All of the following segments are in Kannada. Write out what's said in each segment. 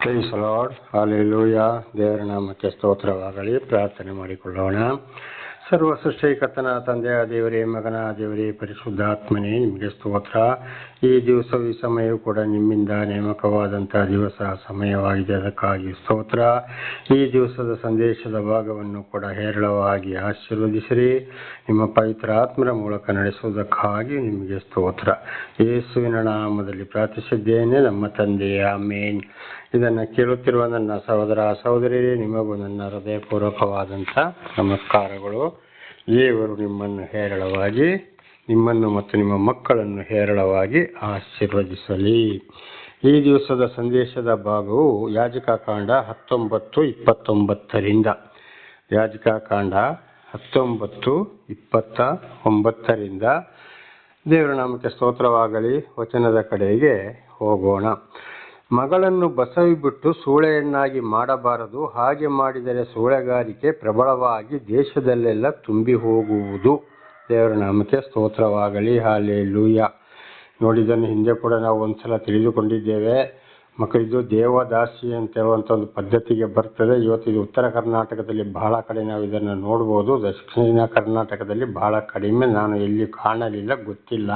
Price lord, hallelujah. ದೇವರ ನಾಮಕ್ಕೆ ಸ್ತೋತ್ರವಾಗಲಿ. ಪ್ರಾರ್ಥನೆ ಮಾಡಿಕೊಳ್ಳೋಣ. ಸರ್ವ ಸೃಷ್ಟಿಕರ್ತನ ತಂದೆಯ ದೇವರೇ, ಮಗನ ದೇವರೇ, ಪರಿಶುದ್ಧಾತ್ಮನೇ, ನಿಮಗೆ ಸ್ತೋತ್ರ. ಈ ದಿವಸವು ಈ ಸಮಯವೂ ಕೂಡ ನಿಮ್ಮಿಂದ ನೇಮಕವಾದಂಥ ದಿವಸ ಸಮಯವಾಗಿದೆ, ಅದಕ್ಕಾಗಿ ಸ್ತೋತ್ರ. ಈ ದಿವಸದ ಸಂದೇಶದ ಭಾಗವನ್ನು ಕೂಡ ಹೇರಳವಾಗಿ ಆಶೀರ್ವದಿಸಿರಿ. ನಿಮ್ಮ ಪವಿತ್ರ ಆತ್ಮರ ಮೂಲಕ ನಡೆಸುವುದಕ್ಕಾಗಿ ನಿಮಗೆ ಸ್ತೋತ್ರ. ಯೇಸುವಿನ ನಾಮದಲ್ಲಿ ಪ್ರಾರ್ಥಿಸಿದ್ದೇನೆ, ನಮ್ಮ ತಂದೆಯ ಆಮೆನ್. ಇದನ್ನು ಕೇಳುತ್ತಿರುವ ನನ್ನ ಸಹೋದರ ಸಹೋದರಿಯರೇ, ನಿಮಗೂ ನನ್ನ ಹೃದಯಪೂರ್ವಕವಾದಂಥ ನಮಸ್ಕಾರಗಳು. ದೇವರು ನಿಮ್ಮನ್ನು ಹೇರಳವಾಗಿ, ನಿಮ್ಮನ್ನು ಮತ್ತು ನಿಮ್ಮ ಮಕ್ಕಳನ್ನು ಹೇರಳವಾಗಿ ಆಶೀರ್ವದಿಸಲಿ. ಈ ದಿವಸದ ಸಂದೇಶದ ಭಾಗವು ಯಾಜಕಕಾಂಡ 19:29 ಯಾಜಕಕಾಂಡ 19:29 ದೇವರ ನಾಮಕ್ಕೆ ಸ್ತೋತ್ರವಾಗಲಿ. ವಚನದ ಕಡೆಗೆ ಹೋಗೋಣ. ಮಗಳನ್ನು ಬಸವಿಬಿಟ್ಟು ಸೂಳೆಯನ್ನಾಗಿ ಮಾಡಬಾರದು, ಹಾಗೆ ಮಾಡಿದರೆ ಸೂಳೆಗಾರಿಕೆ ಪ್ರಬಲವಾಗಿ ದೇಶದಲ್ಲೆಲ್ಲ ತುಂಬಿ ಹೋಗುವುದು. ದೇವರ ನಾಮಕ್ಕೆ ಸ್ತೋತ್ರವಾಗಲಿ. ಹಲ್ಲೆಲೂಯಾ. ನೋಡಿದ್ದನ್ನು ಹಿಂದೆ ಕೂಡ ನಾವು ಒಂದ್ಸಲ ತಿಳಿದುಕೊಂಡಿದ್ದೇವೆ. ಮಕ್ಕಳಿದ್ದು ದೇವದಾಸಿ ಅಂತ ಹೇಳುವಂಥ ಒಂದು ಪದ್ಧತಿಗೆ ಬರ್ತದೆ. ಇವತ್ತು ಇದು ಉತ್ತರ ಕರ್ನಾಟಕದಲ್ಲಿ ಬಹಳ ಕಡೆ ನಾವು ಇದನ್ನು ನೋಡ್ಬೋದು. ದಕ್ಷಿಣ ಕರ್ನಾಟಕದಲ್ಲಿ ಬಹಳ ಕಡಿಮೆ, ನಾನು ಎಲ್ಲಿ ಕಾಣಲಿಲ್ಲ, ಗೊತ್ತಿಲ್ಲ.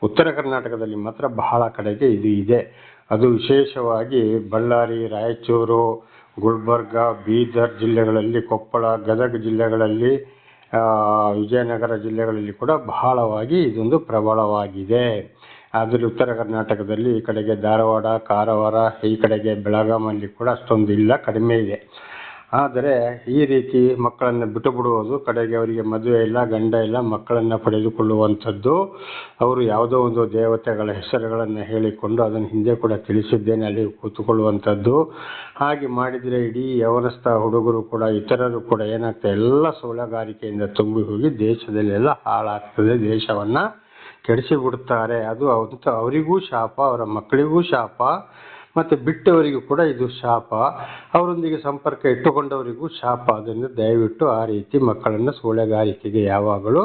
ಉತ್ತರ ಕರ್ನಾಟಕದಲ್ಲಿ ಮಾತ್ರ ಬಹಳ ಕಡೆಗೆ ಇದು ಇದೆ. ಅದು ವಿಶೇಷವಾಗಿ ಬಳ್ಳಾರಿ, ರಾಯಚೂರು, ಗುಲ್ಬರ್ಗ, ಬೀದರ್ ಜಿಲ್ಲೆಗಳಲ್ಲಿ, ಕೊಪ್ಪಳ, ಗದಗ ಜಿಲ್ಲೆಗಳಲ್ಲಿ, ವಿಜಯನಗರ ಜಿಲ್ಲೆಗಳಲ್ಲಿ ಕೂಡ ಬಹಳವಾಗಿ ಇದೊಂದು ಪ್ರಬಲವಾಗಿದೆ. ಆದರೆ ಉತ್ತರ ಕರ್ನಾಟಕದಲ್ಲಿ ಈ ಕಡೆಗೆ ಧಾರವಾಡ, ಕಾರವಾರ, ಈ ಕಡೆಗೆ ಬೆಳಗಾಮಲ್ಲಿ ಕೂಡ ಅಷ್ಟೊಂದು ಇಲ್ಲ, ಕಡಿಮೆ ಇದೆ. ಆದರೆ ಈ ರೀತಿ ಮಕ್ಕಳನ್ನು ಬಿಟ್ಟು ಬಿಡುವುದು, ಕಡೆಗೆ ಅವರಿಗೆ ಮದುವೆ ಇಲ್ಲ, ಗಂಡ ಇಲ್ಲ, ಮಕ್ಕಳನ್ನು ಪಡೆದುಕೊಳ್ಳುವಂಥದ್ದು, ಅವರು ಯಾವುದೋ ಒಂದು ದೇವತೆಗಳ ಹೆಸರುಗಳನ್ನು ಹೇಳಿಕೊಂಡು, ಅದನ್ನು ಹಿಂದೆ ಕೂಡ ತಿಳಿಸಿದ್ದೇನೆ, ಅಲ್ಲಿ ಕೂತುಕೊಳ್ಳುವಂಥದ್ದು. ಹಾಗೆ ಮಾಡಿದರೆ ಇಡೀ ಯವನಸ್ಥ ಹುಡುಗರು ಕೂಡ, ಇತರರು ಕೂಡ ಏನಾಗ್ತದೆ, ಎಲ್ಲ ಸೂಳೆಗಾರಿಕೆಯಿಂದ ತುಂಬಿ ಹೋಗಿ ದೇಶದಲ್ಲೆಲ್ಲ ಹಾಳಾಗ್ತದೆ, ದೇಶವನ್ನು ಕೆಡಿಸಿಬಿಡ್ತಾರೆ. ಅದು ಅವರಿಗೂ ಶಾಪ, ಅವರ ಮಕ್ಕಳಿಗೂ ಶಾಪ, ಮತ್ತು ಬಿಟ್ಟವರಿಗೂ ಕೂಡ ಇದು ಶಾಪ, ಅವರೊಂದಿಗೆ ಸಂಪರ್ಕ ಇಟ್ಟುಕೊಂಡವರಿಗೂ ಶಾಪ. ಅದರಿಂದ ದಯವಿಟ್ಟು ಆ ರೀತಿ ಮಕ್ಕಳನ್ನು ಸೂಳೆಗಾರಿಕೆಗೆ ಯಾವಾಗಲೂ,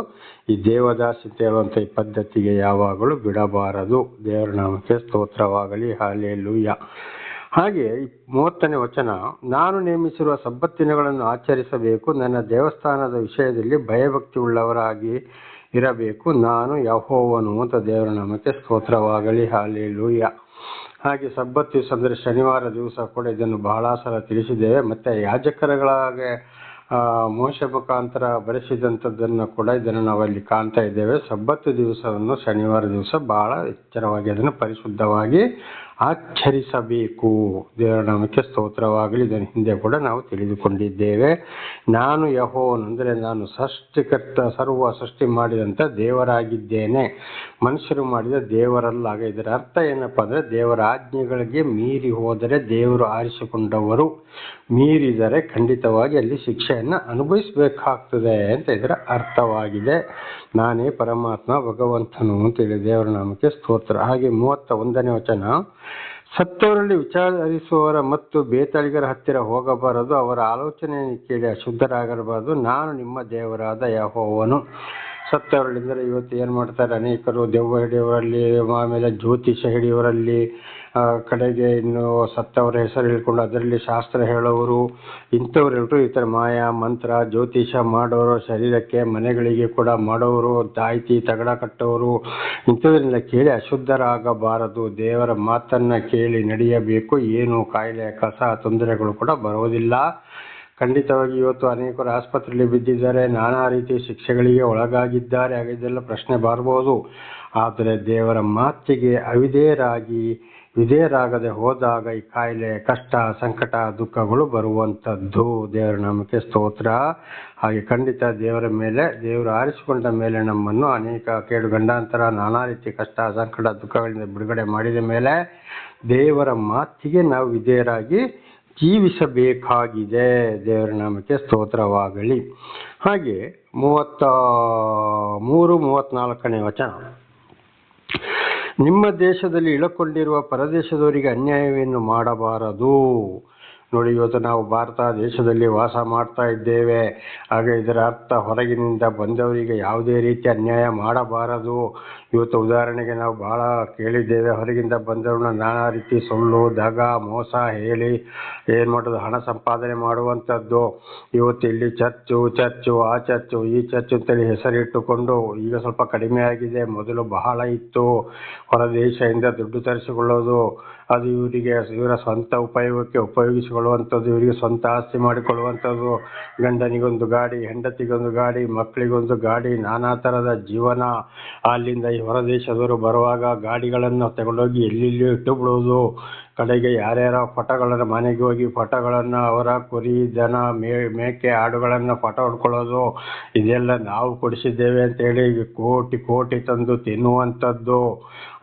ಈ ದೇವದಾಸಿ ಅಂತ ಹೇಳುವಂಥ ಈ ಪದ್ಧತಿಗೆ ಯಾವಾಗಲೂ ಬಿಡಬಾರದು. ದೇವರ ನಾಮಕ್ಕೆ ಸ್ತೋತ್ರವಾಗಲಿ. ಹಲ್ಲೆಲೂಯಾ. ಹಾಗೆ 30ನೇ ವಚನ, ನಾನು ನೇಮಿಸಿರುವ ಸಬ್ಬತ್ತಿನಗಳನ್ನು ಆಚರಿಸಬೇಕು, ನನ್ನ ದೇವಸ್ಥಾನದ ವಿಷಯದಲ್ಲಿ ಭಯಭಕ್ತಿ ಉಳ್ಳವರಾಗಿ ಇರಬೇಕು, ನಾನು ಯೆಹೋವನು ಅಂತ. ದೇವರ ನಾಮಕ್ಕೆ ಸ್ತೋತ್ರವಾಗಲಿ. ಹಲ್ಲೆಲೂಯಾ. ಹಾಗೆ ಸಬ್ಬತ್ ದಿವಸ ಅಂದರೆ ಶನಿವಾರ ದಿವಸ ಕೂಡ ಇದನ್ನು ಬಹಳ ಸಲ ತಿಳಿಸಿದ್ದೇವೆ. ಮತ್ತು ಯಾಜಕರುಗಳಾಗೆ ಮೋಶೆ ಮುಖಾಂತರ ಬರೆಸಿದಂಥದ್ದನ್ನು ಕೂಡ ಇದನ್ನು ನಾವಲ್ಲಿ ಕಾಣ್ತಾ ಇದ್ದೇವೆ. ಸಬ್ಬತ್ತು ದಿವಸವನ್ನು, ಶನಿವಾರ ದಿವಸ ಬಹಳ ಎಚ್ಚರವಾಗಿ ಅದನ್ನು ಪರಿಶುದ್ಧವಾಗಿ ಆಚರಿಸಬೇಕು. ದೇವರ ನಾಮಕ್ಕೆ ಸ್ತೋತ್ರವಾಗಲಿ. ಇದನ್ನು ಹಿಂದೆ ಕೂಡ ನಾವು ತಿಳಿದುಕೊಂಡಿದ್ದೇವೆ. ನಾನು ಯೆಹೋವನು ಅಂದರೆ ನಾನು ಸೃಷ್ಟಿಕರ್ತ, ಸರ್ವ ಸೃಷ್ಟಿ ಮಾಡಿದಂಥ ದೇವರಾಗಿದ್ದೇನೆ, ಮನುಷ್ಯರು ಮಾಡಿದ ದೇವರಲ್ಲ. ಆಗ ಇದರ ಅರ್ಥ ಏನಪ್ಪ ಅಂದರೆ, ದೇವರ ಆಜ್ಞೆಗಳಿಗೆ ಮೀರಿ ಹೋದರೆ ದೇವರು ಆರಿಸಿಕೊಂಡವರು, ಮೀರಿದರೆ ಖಂಡಿತವಾಗಿ ಅಲ್ಲಿ ಶಿಕ್ಷೆಯನ್ನು ಅನುಭವಿಸಬೇಕಾಗ್ತದೆ ಅಂತ ಇದರ ಅರ್ಥವಾಗಿದೆ. ನಾನೇ ಪರಮಾತ್ಮ, ಭಗವಂತನು ಅಂತೇಳಿ. ದೇವರ ನಾಮಕ್ಕೆ ಸ್ತೋತ್ರ. ಹಾಗೆ 31ನೇ ವಚನ, ಸತ್ತವರಲ್ಲಿ ವಿಚಾರಿಸುವವರ ಮತ್ತು ಬೇತಾಳಿಗರ ಹತ್ತಿರ ಹೋಗಬಾರದು, ಅವರ ಆಲೋಚನೆಯನ್ನು ಕೇಳಿ ಅಶುದ್ಧರಾಗಬಾರದು, ನಾನು ನಿಮ್ಮ ದೇವರಾದ ಯೆಹೋವನು. ಸತ್ತವರಲ್ಲಿಂದರೆ ಇವತ್ತು ಏನು ಮಾಡ್ತಾರೆ, ಅನೇಕರು ದೆವ್ವ ಹಿಡಿಯವರಲ್ಲಿ, ಆಮೇಲೆ ಜ್ಯೋತಿಷ ಹಿಡಿಯವರಲ್ಲಿ, ಕಡೆಗೆ ಇನ್ನು ಸತ್ತವರ ಹೆಸರು ಹೇಳ್ಕೊಂಡು ಅದರಲ್ಲಿ ಶಾಸ್ತ್ರ ಹೇಳೋರು, ಇಂಥವರೆಲ್ಲರೂ ಈ ಥರ ಮಾಯಾ ಮಂತ್ರ ಜ್ಯೋತಿಷ ಮಾಡೋರು, ಶರೀರಕ್ಕೆ ಮನೆಗಳಿಗೆ ಕೂಡ ಮಾಡೋರು, ತಾಯ್ತಿ ತಗಡ ಕಟ್ಟೋರು, ಇಂಥವರಿಂದ ಕೇಳಿ ಅಶುದ್ಧರಾಗಬಾರದು. ದೇವರ ಮಾತನ್ನು ಕೇಳಿ ನಡೆಯಬೇಕು. ಏನು ಕಾಯಿಲೆ, ಕಸ, ತೊಂದರೆಗಳು ಕೂಡ ಬರೋದಿಲ್ಲ. ಖಂಡಿತವಾಗಿ ಇವತ್ತು ಅನೇಕರು ಆಸ್ಪತ್ರೆಯಲ್ಲಿ ಬಿದ್ದಿದ್ದಾರೆ, ನಾನಾ ರೀತಿಯ ಶಿಕ್ಷೆಗಳಿಗೆ ಒಳಗಾಗಿದ್ದಾರೆ. ಆಗ ಇದೆಲ್ಲ ಪ್ರಶ್ನೆ ಬರಬಹುದು. ಆದರೆ ದೇವರ ಮಾತಿಗೆ ವಿಧೇಯರಾಗದೆ ಹೋದಾಗ ಈ ಕಾಯಿಲೆ, ಕಷ್ಟ, ಸಂಕಟ, ದುಃಖಗಳು ಬರುವಂಥದ್ದು. ದೇವರ ನಾಮಕ್ಕೆ ಸ್ತೋತ್ರ. ಹಾಗೆ ಖಂಡಿತ ದೇವರ ಮೇಲೆ, ದೇವರು ಆರಿಸಿಕೊಂಡ ಮೇಲೆ ನಮ್ಮನ್ನು ಅನೇಕ ಕೇಡು, ಗಂಡಾಂತರ, ನಾನಾ ರೀತಿ ಕಷ್ಟ, ಸಂಕಟ, ದುಃಖಗಳಿಂದ ಬಿಡುಗಡೆ ಮಾಡಿದ ಮೇಲೆ ದೇವರ ಮಾತಿಗೆ ನಾವು ವಿಧೇಯರಾಗಿ ಜೀವಿಸಬೇಕಾಗಿದೆ. ದೇವರ ನಾಮಕ್ಕೆ ಸ್ತೋತ್ರವಾಗಲಿ. ಹಾಗೆ 33-34ನೇ ವಚನ, ನಿಮ್ಮ ದೇಶದಲ್ಲಿ ಇಳಕೊಂಡಿರುವ ಪರದೇಶದವರಿಗೆ ಅನ್ಯಾಯವೇನು ಮಾಡಬಾರದು. ನೋಡಿ, ಇವತ್ತು ನಾವು ಭಾರತ ದೇಶದಲ್ಲಿ ವಾಸ ಮಾಡ್ತಾ ಇದ್ದೇವೆ. ಹಾಗೆ ಇದರ ಅರ್ಥ ಹೊರಗಿನಿಂದ ಬಂದವರಿಗೆ ಯಾವುದೇ ರೀತಿ ಅನ್ಯಾಯ ಮಾಡಬಾರದು. ಇವತ್ತು ಉದಾಹರಣೆಗೆ ನಾವು ಬಹಳ ಕೇಳಿದ್ದೇವೆ, ಹೊರಗಿಂದ ಬಂದವ್ರನ್ನ ನಾನಾ ರೀತಿ ಸುಳ್ಳು, ದಗ, ಮೋಸ ಹೇಳಿ ಏನು ಮಾಡೋದು, ಹಣ ಸಂಪಾದನೆ ಮಾಡುವಂಥದ್ದು. ಇವತ್ತು ಇಲ್ಲಿ ಚರ್ಚು ಆ ಚರ್ಚು ಈ ಚರ್ಚು ಅಂತೇಳಿ ಹೆಸರಿಟ್ಟುಕೊಂಡು ಈಗ ಸ್ವಲ್ಪ ಕಡಿಮೆ ಆಗಿದೆ. ಮೊದಲು ಬಹಳ ಇತ್ತು. ಹೊರ ದೇಶದಿಂದ ದುಡ್ಡು ತರಿಸಿಕೊಳ್ಳೋದು, ಅದು ಇವರ ಸ್ವಂತ ಉಪಯೋಗಕ್ಕೆ ಉಪಯೋಗಿಸಿಕೊಳ್ಳುವಂಥದ್ದು, ಇವರಿಗೆ ಸ್ವಂತ ಆಸ್ತಿ ಮಾಡಿಕೊಳ್ಳುವಂಥದ್ದು. ಗಂಡನಿಗೊಂದು ಗಾಡಿ, ಹೆಂಡತಿಗೊಂದು ಗಾಡಿ, ಮಕ್ಕಳಿಗೊಂದು ಗಾಡಿ, ನಾನಾ ಥರದ ಜೀವನ. ಅಲ್ಲಿಂದ ಈ ಹೊರ ದೇಶದವರು ಬರುವಾಗ ಗಾಡಿಗಳನ್ನು ತಗೊಂಡೋಗಿ ಎಲ್ಲೆಲ್ಲಿ ಇಟ್ಟು ಬಿಡೋದು. ಕಡೆಗೆ ಯಾರ್ಯಾರ ಫೋಟೋಗಳನ್ನು ಮನೆಗೆ ಹೋಗಿ ಫೋಟೋಗಳನ್ನು, ಅವರ ಕುರಿ, ದನ, ಮೇಕೆ, ಆಡುಗಳನ್ನು ಫೋಟೋ ಹೊಡ್ಕೊಳ್ಳೋದು. ಇದೆಲ್ಲ ನಾವು ಕೊಡಿಸಿದ್ದೇವೆ ಅಂತೇಳಿ ಕೋಟಿ ಕೋಟಿ ತಂದು ತಿನ್ನುವಂಥದ್ದು.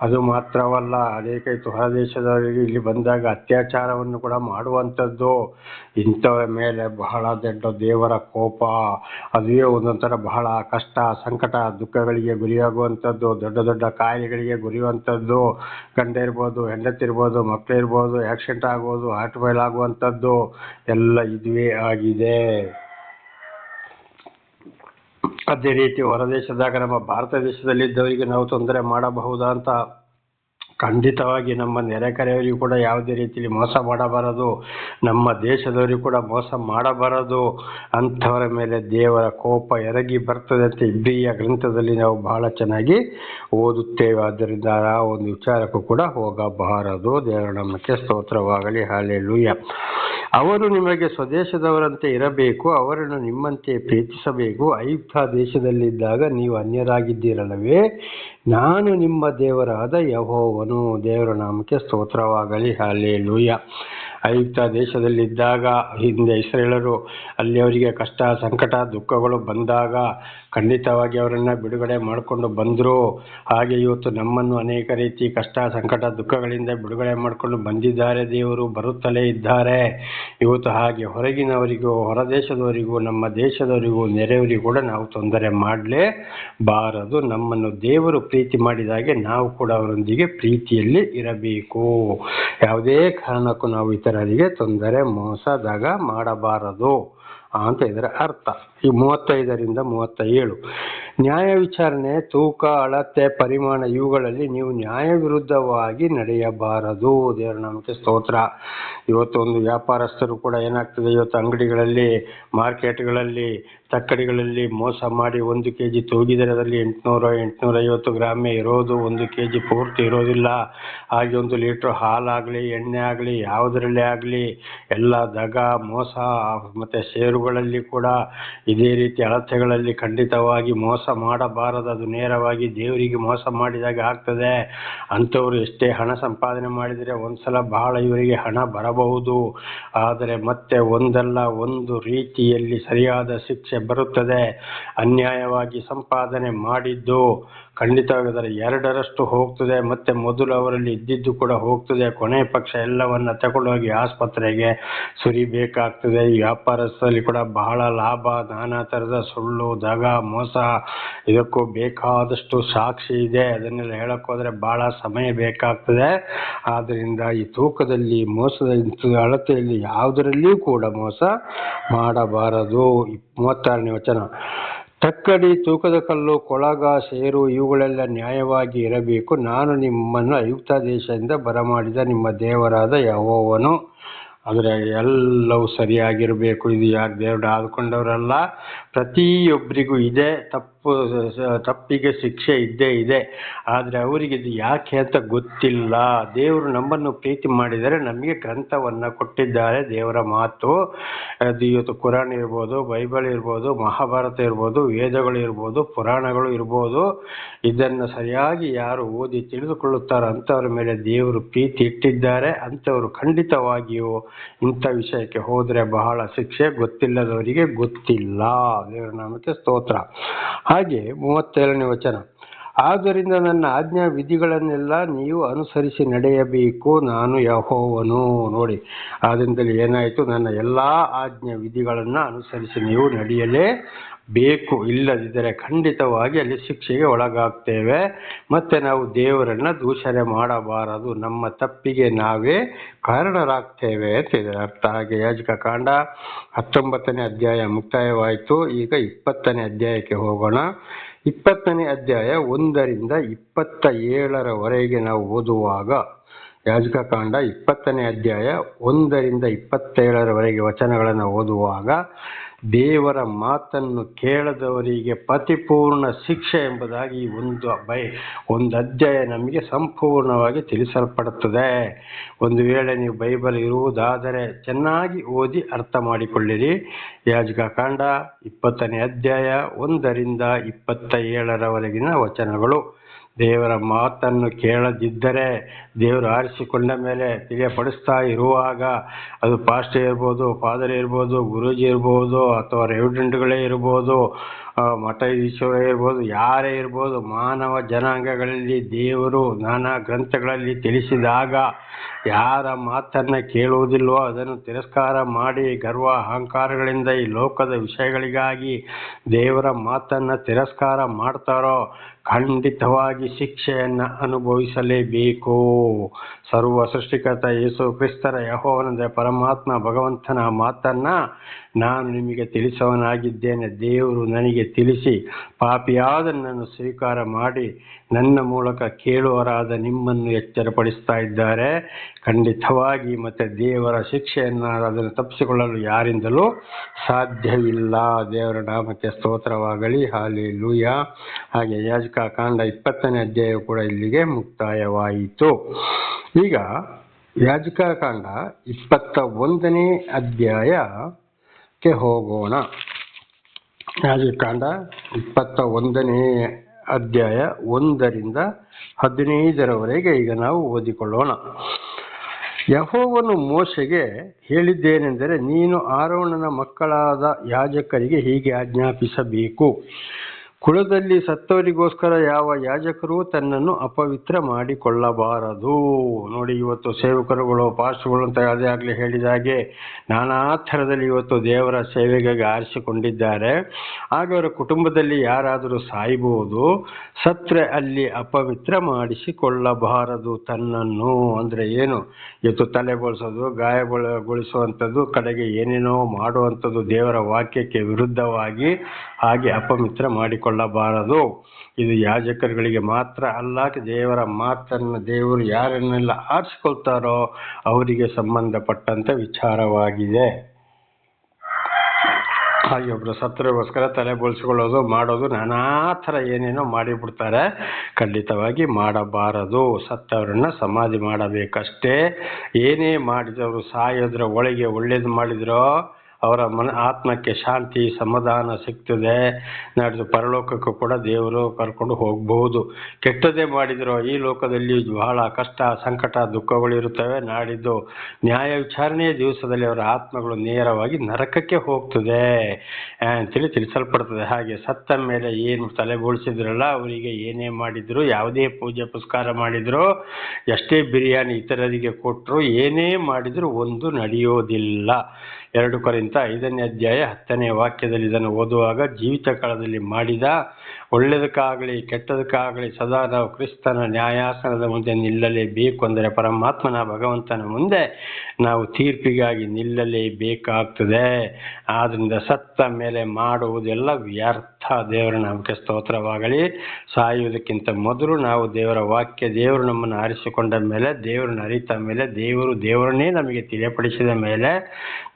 ಅದು ಮಾತ್ರವಲ್ಲ, ಅನೇಕ ಹೊರ ದೇಶದವರಿಗೆ ಇಲ್ಲಿ ಬಂದಾಗ ಅತ್ಯಾಚಾರವನ್ನು ಕೂಡ ಮಾಡುವಂಥದ್ದು. ಇಂಥವರ ಮೇಲೆ ಬಹಳ ದೊಡ್ಡ ದೇವರ ಕೋಪ. ಅದುವೇ ಒಂದೊಂಥರ ಬಹಳ ಕಷ್ಟ, ಸಂಕಟ, ದುಃಖಗಳಿಗೆ ಗುರಿಯಾಗುವಂಥದ್ದು, ದೊಡ್ಡ ದೊಡ್ಡ ಕಾಯಿಲೆಗಳಿಗೆ ಗುರಿಯುವಂಥದ್ದು. ಗಂಡ ಇರ್ಬೋದು, ಹೆಂಡತಿ ಇರ್ಬೋದು, ಮಕ್ಕಳಿರ್ಬೋದು, ಆಕ್ಸಿಡೆಂಟ್ ಆಗೋದು, ಹಾರ್ಟ್ ಫೇಲ್ ಆಗುವಂಥದ್ದು ಎಲ್ಲ ಇದುವೇ ಆಗಿದೆ. ಅದೇ ರೀತಿ ಹೊರ ದೇಶದಾಗ ನಮ್ಮ ಭಾರತ ದೇಶದಲ್ಲಿದ್ದವರಿಗೆ ನಾವು ತೊಂದರೆ ಮಾಡಬಹುದಾ ಅಂತ ಖಂಡಿತವಾಗಿ ನಮ್ಮ ನೆರೆಕರೆಯವರಿಗೂ ಕೂಡ ಯಾವುದೇ ರೀತಿಯಲ್ಲಿ ಮೋಸ ಮಾಡಬಾರದು. ನಮ್ಮ ದೇಶದವರಿಗೂ ಕೂಡ ಮೋಸ ಮಾಡಬಾರದು. ಅಂಥವರ ಮೇಲೆ ದೇವರ ಕೋಪ ಎರಗಿ ಬರ್ತದೆ ಅಂತ ಇಬ್ರಿಯ ಗ್ರಂಥದಲ್ಲಿ ನಾವು ಬಹಳ ಚೆನ್ನಾಗಿ ಓದುತ್ತೇವೆ. ಆದ್ದರಿಂದ ಆ ಒಂದು ವಿಚಾರಕ್ಕೂ ಕೂಡ ಹೋಗಬಾರದು. ದೇವರ ನಾಮಕ್ಕೆ ಸ್ತೋತ್ರವಾಗಲಿ. ಹಲ್ಲೆಲೂಯಾ. ಅವರು ನಿಮಗೆ ಸ್ವದೇಶದವರಂತೆ ಇರಬೇಕು, ಅವರನ್ನು ನಿಮ್ಮಂತೆ ಪ್ರೀತಿಸಬೇಕು. ಐಗುಪ್ತ ದೇಶದಲ್ಲಿದ್ದಾಗ ನೀವು ಅನ್ಯರಾಗಿದ್ದೀರಲ್ಲವೇ, ನಾನು ನಿಮ್ಮ ದೇವರಾದ ಯೆಹೋವನು. ದೇವರ ನಾಮಕ್ಕೆ ಸ್ತೋತ್ರವಾಗಲಿ. ಹಲ್ಲೆಲೂಯಾ. ಐಗುಪ್ತ ದೇಶದಲ್ಲಿದ್ದಾಗ ಹಿಂದೆ ಇಸ್ರೇಲರು ಅಲ್ಲಿ ಅವರಿಗೆ ಕಷ್ಟ, ಸಂಕಟ, ದುಃಖಗಳು ಬಂದಾಗ ಖಂಡಿತವಾಗಿ ಅವರನ್ನು ಬಿಡುಗಡೆ ಮಾಡಿಕೊಂಡು ಬಂದರು. ಹಾಗೆ ಇವತ್ತು ನಮ್ಮನ್ನು ಅನೇಕ ರೀತಿ ಕಷ್ಟ, ಸಂಕಟ, ದುಃಖಗಳಿಂದ ಬಿಡುಗಡೆ ಮಾಡಿಕೊಂಡು ಬಂದಿದ್ದಾರೆ. ದೇವರು ಬರುತ್ತಲೇ ಇದ್ದಾರೆ. ಇವತ್ತು ಹಾಗೆ ಹೊರಗಿನವರಿಗೂ, ಹೊರ ದೇಶದವರಿಗೂ, ನಮ್ಮ ದೇಶದವರಿಗೂ, ನೆರೆಯವರಿಗೂ ಕೂಡ ನಾವು ತೊಂದರೆ ಮಾಡಲೇಬಾರದು. ನಮ್ಮನ್ನು ದೇವರು ಪ್ರೀತಿ ಮಾಡಿದಾಗೆ ನಾವು ಕೂಡ ಅವರೊಂದಿಗೆ ಪ್ರೀತಿಯಲ್ಲಿ ಇರಬೇಕು. ಯಾವುದೇ ಕಾರಣಕ್ಕೂ ನಾವು ಇತರರಿಗೆ ತೊಂದರೆ, ಮೋಸ, ದಗ ಮಾಡಬಾರದು ಅಂತ ಇದರ ಅರ್ಥ. ಈ 35ರಿಂದ 37 ನ್ಯಾಯ ವಿಚಾರಣೆ, ತೂಕ, ಅಳತೆ, ಪರಿಮಾಣ ಇವುಗಳಲ್ಲಿ ನೀವು ನ್ಯಾಯ ವಿರುದ್ಧವಾಗಿ ನಡೆಯಬಾರದು. ದೇವರ ನಾಮಕ್ಕೆ ಸ್ತೋತ್ರ. ಇವತ್ತು ಒಂದು ವ್ಯಾಪಾರಸ್ಥರು ಕೂಡ ಏನಾಗ್ತದೆ, ಇವತ್ತು ಅಂಗಡಿಗಳಲ್ಲಿ, ಮಾರ್ಕೆಟ್ಗಳಲ್ಲಿ, ತಕ್ಕಡಿಗಳಲ್ಲಿ ಮೋಸ ಮಾಡಿ 1 kg ತೂಗಿದರೆ ಅದರಲ್ಲಿ 800-850 ಗ್ರಾಮೇ ಇರೋದು, 1 kg ಪೂರ್ತಿ ಇರೋದಿಲ್ಲ. ಹಾಗೆ 1 ಲೀಟ್ರ್ ಹಾಲಾಗಲಿ, ಎಣ್ಣೆ ಆಗಲಿ, ಯಾವುದರಲ್ಲೇ ಆಗಲಿ ಎಲ್ಲ ದಗ, ಮೋಸ. ಮತ್ತು ಷೇರುಗಳಲ್ಲಿ ಕೂಡ ಇದೇ ರೀತಿ ಅಳತೆಗಳಲ್ಲಿ ಖಂಡಿತವಾಗಿ ಮೋಸ ಮಾಡಬಾರದು. ಅದು ನೇರವಾಗಿ ದೇವರಿಗೆ ಮೋಸ ಮಾಡಿದಾಗ ಆಗ್ತದೆ. ಅಂಥವ್ರು ಎಷ್ಟೇ ಹಣ ಸಂಪಾದನೆ ಮಾಡಿದರೆ ಒಂದ್ಸಲ ಬಹಳ ಇವರಿಗೆ ಹಣ ಬರಬಹುದು, ಆದರೆ ಮತ್ತೆ ಒಂದಲ್ಲ ಒಂದು ರೀತಿಯಲ್ಲಿ ಸರಿಯಾದ ಶಿಕ್ಷೆ ಬರುತ್ತದೆ. ಅನ್ಯಾಯವಾಗಿ ಸಂಪಾದನೆ ಮಾಡಿದ್ದು ಖಂಡಿತವಾಗಿ ಅದರ 2ರಷ್ಟು ಹೋಗ್ತದೆ. ಮತ್ತೆ ಮೊದಲು ಅವರಲ್ಲಿ ಇದ್ದಿದ್ದು ಕೂಡ ಹೋಗ್ತದೆ. ಕೊನೆ ಪಕ್ಷ ಎಲ್ಲವನ್ನ ತಗೊಂಡೋಗಿ ಆಸ್ಪತ್ರೆಗೆ ಸುರಿಬೇಕಾಗ್ತದೆ. ಈ ವ್ಯಾಪಾರಸ್ಥರಲ್ಲಿ ಕೂಡ ಬಹಳ ಲಾಭ, ನಾನಾ ಥರದ ಸುಳ್ಳು, ದಗ, ಮೋಸ, ಇದಕ್ಕೂ ಬೇಕಾದಷ್ಟು ಸಾಕ್ಷಿ ಇದೆ. ಅದನ್ನೆಲ್ಲ ಹೇಳೋಕ್ಕೋದ್ರೆ ಬಹಳ ಸಮಯ ಬೇಕಾಗ್ತದೆ. ಆದ್ದರಿಂದ ಈ ತೂಕದಲ್ಲಿ, ಮೋಸದ ಅಳತೆಯಲ್ಲಿ ಯಾವುದರಲ್ಲಿಯೂ ಕೂಡ ಮೋಸ ಮಾಡಬಾರದು. 36ನೇ ವಚನ. ತಕ್ಕಡಿ, ತೂಕದ ಕಲ್ಲು, ಕೊಳಗ, ಸೇರು ಇವುಗಳೆಲ್ಲ ನ್ಯಾಯವಾಗಿ ಇರಬೇಕು. ನಾನು ನಿಮ್ಮನ್ನು ಐಗುಪ್ತ ದೇಶದಿಂದ ಬರಮಾಡಿದ ನಿಮ್ಮ ದೇವರಾದ ಯೆಹೋವನು. ಆದರೆ ಎಲ್ಲವೂ ಸರಿಯಾಗಿರಬೇಕು. ಇದು ಯಾರು ದೇವರು ಆದುಕೊಂಡವರಲ್ಲ, ಪ್ರತಿಯೊಬ್ಬರಿಗೂ ಇದೆ. ತಪ್ಪಿಗೆ ಶಿಕ್ಷೆ ಇದ್ದೇ ಇದೆ. ಆದರೆ ಅವರಿಗೆ ಇದು ಯಾಕೆ ಅಂತ ಗೊತ್ತಿಲ್ಲ. ದೇವರು ನಮ್ಮನ್ನು ಪ್ರೀತಿ ಮಾಡಿದರೆ ನಮಗೆ ಗ್ರಂಥವನ್ನು ಕೊಟ್ಟಿದ್ದಾರೆ. ದೇವರ ಮಾತು ಅದು ಇವತ್ತು ಕುರಾನ್ ಇರ್ಬೋದು, ಬೈಬಲ್ ಇರ್ಬೋದು, ಮಹಾಭಾರತ ಇರ್ಬೋದು, ವೇದಗಳು ಇರ್ಬೋದು, ಪುರಾಣಗಳು ಇರ್ಬೋದು. ಇದನ್ನು ಸರಿಯಾಗಿ ಯಾರು ಓದಿ ತಿಳಿದುಕೊಳ್ಳುತ್ತಾರೋ ಅಂಥವ್ರ ಮೇಲೆ ದೇವರು ಪ್ರೀತಿ ಇಟ್ಟಿದ್ದಾರೆ. ಅಂಥವರು ಖಂಡಿತವಾಗಿಯೂ ಇಂಥ ವಿಷಯಕ್ಕೆ ಹೋದರೆ ಬಹಳ ಶಿಕ್ಷೆ ಗೊತ್ತಿಲ್ಲದವರಿಗೆ ಗೊತ್ತಿಲ್ಲ. ದೇವರ ನಾಮಕ್ಕೆ ಸ್ತೋತ್ರ. ಹಾಗೆ 37ನೇ ವಚನ. ಆದ್ದರಿಂದ ನನ್ನ ಆಜ್ಞಾ ವಿಧಿಗಳನ್ನೆಲ್ಲ ನೀವು ಅನುಸರಿಸಿ ನಡೆಯಬೇಕು, ನಾನು ಯೆಹೋವನು. ನೋಡಿ, ಆದ್ದರಿಂದಲೇ ಏನಾಯಿತು, ನನ್ನ ಎಲ್ಲ ಆಜ್ಞಾ ವಿಧಿಗಳನ್ನು ಅನುಸರಿಸಿ ನೀವು ನಡೆಯಲೇಬೇಕು. ಬೇಕು. ಇಲ್ಲದಿದ್ದರೆ ಖಂಡಿತವಾಗಿ ಅಲ್ಲಿ ಶಿಕ್ಷೆಗೆ ಒಳಗಾಗ್ತೇವೆ. ಮತ್ತೆ ನಾವು ದೇವರನ್ನ ದೂಷಣೆ ಮಾಡಬಾರದು, ನಮ್ಮ ತಪ್ಪಿಗೆ ನಾವೇ ಕಾರಣರಾಗ್ತೇವೆ ಅಂತ ಇದರ ಅರ್ಥ. ಹಾಗೆ ಯಾಜಕಕಾಂಡ 19ನೇ ಅಧ್ಯಾಯ ಮುಕ್ತಾಯವಾಯಿತು. ಈಗ 20ನೇ ಅಧ್ಯಾಯಕ್ಕೆ ಹೋಗೋಣ. 20ನೇ ಅಧ್ಯಾಯ 1ರಿಂದ 27ರವರೆಗೆ ನಾವು ಓದುವಾಗ, ಯಾಜಕಕಾಂಡ 20ನೇ ಅಧ್ಯಾಯ 1ರಿಂದ 27ರವರೆಗೆ ವಚನಗಳನ್ನು ಓದುವಾಗ, ದೇವರ ಮಾತನ್ನು ಕೇಳದವರಿಗೆ ಪತಿಪೂರ್ಣ ಶಿಕ್ಷೆ ಎಂಬುದಾಗಿ ಈ ಒಂದು ಅಧ್ಯಾಯ ನಮಗೆ ಸಂಪೂರ್ಣವಾಗಿ ತಿಳಿಸಲ್ಪಡುತ್ತದೆ. ಒಂದು ವೇಳೆ ನೀವು ಬೈಬಲ್ ಇರುವುದಾದರೆ ಚೆನ್ನಾಗಿ ಓದಿ ಅರ್ಥ ಮಾಡಿಕೊಳ್ಳಿರಿ. ಯಾಜಕಕಾಂಡ 20ನೇ ಅಧ್ಯಾಯ 1ರಿಂದ 27ರವರೆಗಿನ ವಚನಗಳು. ದೇವರ ಮಾತನ್ನು ಕೇಳದಿದ್ದರೆ, ದೇವರು ಆರಿಸಿಕೊಂಡ ಮೇಲೆ ತಿಳಿಯಪಡಿಸ್ತಾ ಇರುವಾಗ, ಅದು ಪಾಸ್ಟರ್ ಇರ್ಬೋದು, ಫಾದರ್ ಇರ್ಬೋದು, ಗುರೂಜಿ ಇರ್ಬೋದು, ಅಥವಾ ರೆವಿಡೆಂಟ್ಗಳೇ ಇರ್ಬೋದು, ಮಠಾಧೀಶರೇ ಇರ್ಬೋದು, ಯಾರೇ ಇರ್ಬೋದು, ಮಾನವ ಜನಾಂಗಗಳಲ್ಲಿ ದೇವರು ನಾನಾ ಗ್ರಂಥಗಳಲ್ಲಿ ತಿಳಿಸಿದಾಗ ಯಾರ ಮಾತನ್ನು ಕೇಳುವುದಿಲ್ವೋ, ಅದನ್ನು ತಿರಸ್ಕಾರ ಮಾಡಿ ಗರ್ವ ಅಹಂಕಾರಗಳಿಂದ ಈ ಲೋಕದ ವಿಷಯಗಳಿಗಾಗಿ ದೇವರ ಮಾತನ್ನು ತಿರಸ್ಕಾರ ಮಾಡ್ತಾರೋ ಖಂಡಿತವಾಗಿ ಶಿಕ್ಷೆಯನ್ನು ಅನುಭವಿಸಲೇಬೇಕು. ಸರ್ವ ಸೃಷ್ಟಿಕರ್ತ ಯೇಸು ಕ್ರಿಸ್ತರ ಯೆಹೋವನೆಂದರೆ ಪರಮಾತ್ಮ ಭಗವಂತನ ಮಾತನ್ನು ನಾನು ನಿಮಗೆ ತಿಳಿಸವನಾಗಿದ್ದೇನೆ. ದೇವರು ನನಗೆ ತಿಳಿಸಿ ಪಾಪಿಯಾದ ನನ್ನನ್ನು ಸ್ವೀಕಾರ ಮಾಡಿ ನನ್ನ ಮೂಲಕ ಕೇಳುವರಾದ ನಿಮ್ಮನ್ನು ಎಚ್ಚರಪಡಿಸ್ತಾ ಇದ್ದಾರೆ. ಖಂಡಿತವಾಗಿ ಮತ್ತೆ ದೇವರ ಶಿಕ್ಷೆಯನ್ನು ಅದನ್ನು ತಪ್ಪಿಸಿಕೊಳ್ಳಲು ಯಾರಿಂದಲೂ ಸಾಧ್ಯವಿಲ್ಲ. ದೇವರ ನಾಮಕ್ಕೆ ಸ್ತೋತ್ರವಾಗಲಿ. ಹಾಲೆಲೂಯಾ. ಹಾಗೆ ಯಾಜಕಕಾಂಡ 20ನೇ ಅಧ್ಯಾಯ ಕೂಡ ಇಲ್ಲಿಗೆ ಮುಕ್ತಾಯವಾಯಿತು. ಈಗ ಯಾಜಕಕಾಂಡ 21ನೇ ಅಧ್ಯಾಯಕ್ಕೆ ಹೋಗೋಣ. ಯಾಜಕಕಾಂಡ 21ನೇ ಅಧ್ಯಾಯ 1ರಿಂದ 15ರವರೆಗೆ ಈಗ ನಾವು ಓದಿಕೊಳ್ಳೋಣ. ಯೆಹೋವನು ಮೋಶೆಗೆ ಹೇಳಿದ್ದೇನೆಂದರೆ, ನೀನು ಆರೋನನ ಮಕ್ಕಳಾದ ಯಾಜಕರಿಗೆ ಹೀಗೆ ಆಜ್ಞಾಪಿಸಬೇಕು. ಕುಲದಲ್ಲಿ ಸತ್ತವರಿಗೋಸ್ಕರ ಯಾವ ಯಾಜಕರೂ ತನ್ನನ್ನು ಅಪವಿತ್ರ ಮಾಡಿಕೊಳ್ಳಬಾರದು. ನೋಡಿ, ಇವತ್ತು ಸೇವಕರುಗಳು, ಪಾಸ್ಟರ್ಗಳು ಅಂತ ಅದೇ ಆಗಲೇ ಹೇಳಿದ ಹಾಗೆ ನಾನಾ ಥರದಲ್ಲಿ ಇವತ್ತು ದೇವರ ಸೇವೆಗಾಗಿ ಆರಿಸಿಕೊಂಡಿದ್ದಾರೆ. ಆಗ ಅವರ ಕುಟುಂಬದಲ್ಲಿ ಯಾರಾದರೂ ಸಾಯ್ಬೋದು. ಸತ್ರೆ ಅಲ್ಲಿ ಅಪವಿತ್ರ ಮಾಡಿಸಿಕೊಳ್ಳಬಾರದು ತನ್ನನ್ನು. ಅಂದರೆ ಏನು? ಇವತ್ತು ತಲೆ ಬೋಳಿಸೋದು, ಗಾಯಗೊಳಿಸುವಂಥದ್ದು, ಕಡೆಗೆ ಏನೇನೋ ಮಾಡುವಂಥದ್ದು ದೇವರ ವಾಕ್ಯಕ್ಕೆ ವಿರುದ್ಧವಾಗಿ ಹಾಗೆ ಅಪವಿತ್ರ ಮಾಡಿಕೊಳ್ಳಬಾರದು. ಇದು ಯಾಜಕರುಗಳಿಗೆ ಮಾತ್ರ ಅಲ್ಲ, ದೇವರ ಮಾತನ್ನು ದೇವರು ಯಾರನ್ನೆಲ್ಲ ಆರಿಸಿಕೊಳ್ತಾರೋ ಅವರಿಗೆ ಸಂಬಂಧಪಟ್ಟಂತ ವಿಚಾರವಾಗಿದೆ. ಹಾಗೆ ಒಬ್ಬರು ಸತ್ತರಿಗೋಸ್ಕರ ತಲೆ ಬೋಳಿಸಿಕೊಳ್ಳೋದು, ಮಾಡೋದು, ನಾನಾ ಥರ ಏನೇನೋ ಮಾಡಿಬಿಡ್ತಾರೆ. ಖಂಡಿತವಾಗಿ ಮಾಡಬಾರದು. ಸತ್ತವರನ್ನ ಸಮಾಧಿ ಮಾಡಬೇಕಷ್ಟೇ. ಏನೇ ಮಾಡಿದವರು ಸಾಯೋದ್ರ ಒಳಗೆ ಒಳ್ಳೇದು ಮಾಡಿದ್ರೋ ಅವರ ಆತ್ಮಕ್ಕೆ ಶಾಂತಿ ಸಮಾಧಾನ ಸಿಗ್ತದೆ. ನಾಡಿದ್ದು ಪರಲೋಕಕ್ಕೂ ಕೂಡ ದೇವರು ಕರ್ಕೊಂಡು ಹೋಗಬಹುದು. ಕೆಟ್ಟದೇ ಮಾಡಿದ್ರು ಈ ಲೋಕದಲ್ಲಿ ಬಹಳ ಕಷ್ಟ, ಸಂಕಟ, ದುಃಖಗಳು ಇರುತ್ತವೆ. ನಾಡಿದ್ದು ನ್ಯಾಯ ವಿಚಾರಣೆಯ ದಿವಸದಲ್ಲಿ ಅವರ ಆತ್ಮಗಳು ನೇರವಾಗಿ ನರಕಕ್ಕೆ ಹೋಗ್ತದೆ ಅಂತೇಳಿ ತಿಳಿಸಲ್ಪಡ್ತದೆ. ಹಾಗೆ ಸತ್ತ ಮೇಲೆ ಏನು ತಲೆ ಬೋಳಿಸಿದ್ರಲ್ಲ, ಅವರಿಗೆ ಏನೇ ಮಾಡಿದ್ರು, ಯಾವುದೇ ಪೂಜೆ ಪುಸ್ಕಾರ ಮಾಡಿದ್ರು, ಎಷ್ಟೇ ಬಿರಿಯಾನಿ ಇತರರಿಗೆ ಕೊಟ್ಟರು, ಏನೇ ಮಾಡಿದ್ರು ಒಂದು ನಡೆಯೋದಿಲ್ಲ. 2 ಕೊರಿಂಥ 5ನೇ ಅಧ್ಯಾಯ 10ನೇ ವಾಕ್ಯದಲ್ಲಿ ಇದನ್ನು ಓದುವಾಗ, ಜೀವಿತ ಕಾಲದಲ್ಲಿ ಮಾಡಿದ ಒಳ್ಳೆಯದಕ್ಕಾಗಲಿ ಕೆಟ್ಟದಕ್ಕಾಗಲಿ ಸದಾ ನಾವು ಕ್ರಿಸ್ತನ ನ್ಯಾಯಾಸನದ ಮುಂದೆ ನಿಲ್ಲಲೇಬೇಕು. ಅಂದರೆ ಪರಮಾತ್ಮನ ಭಗವಂತನ ಮುಂದೆ ನಾವು ತೀರ್ಪಿಗಾಗಿ ನಿಲ್ಲಲೇಬೇಕಾಗ್ತದೆ. ಆದ್ದರಿಂದ ಸತ್ತ ಮೇಲೆ ಮಾಡುವುದೆಲ್ಲ ವ್ಯರ್ಥ. ದೇವರ ನಾಮಕ್ಕೆ ಸ್ತೋತ್ರವಾಗಲಿ. ಸಾಯುವುದಕ್ಕಿಂತ ಮೊದಲು ನಾವು ದೇವರ ವಾಕ್ಯ, ದೇವರು ನಮ್ಮನ್ನು ಆರಿಸಿಕೊಂಡ ಮೇಲೆ, ದೇವರನ್ನ ಅರಿತ ಮೇಲೆ, ದೇವರನ್ನೇ ನಮಗೆ ತಿಳಿಯಪಡಿಸಿದ ಮೇಲೆ,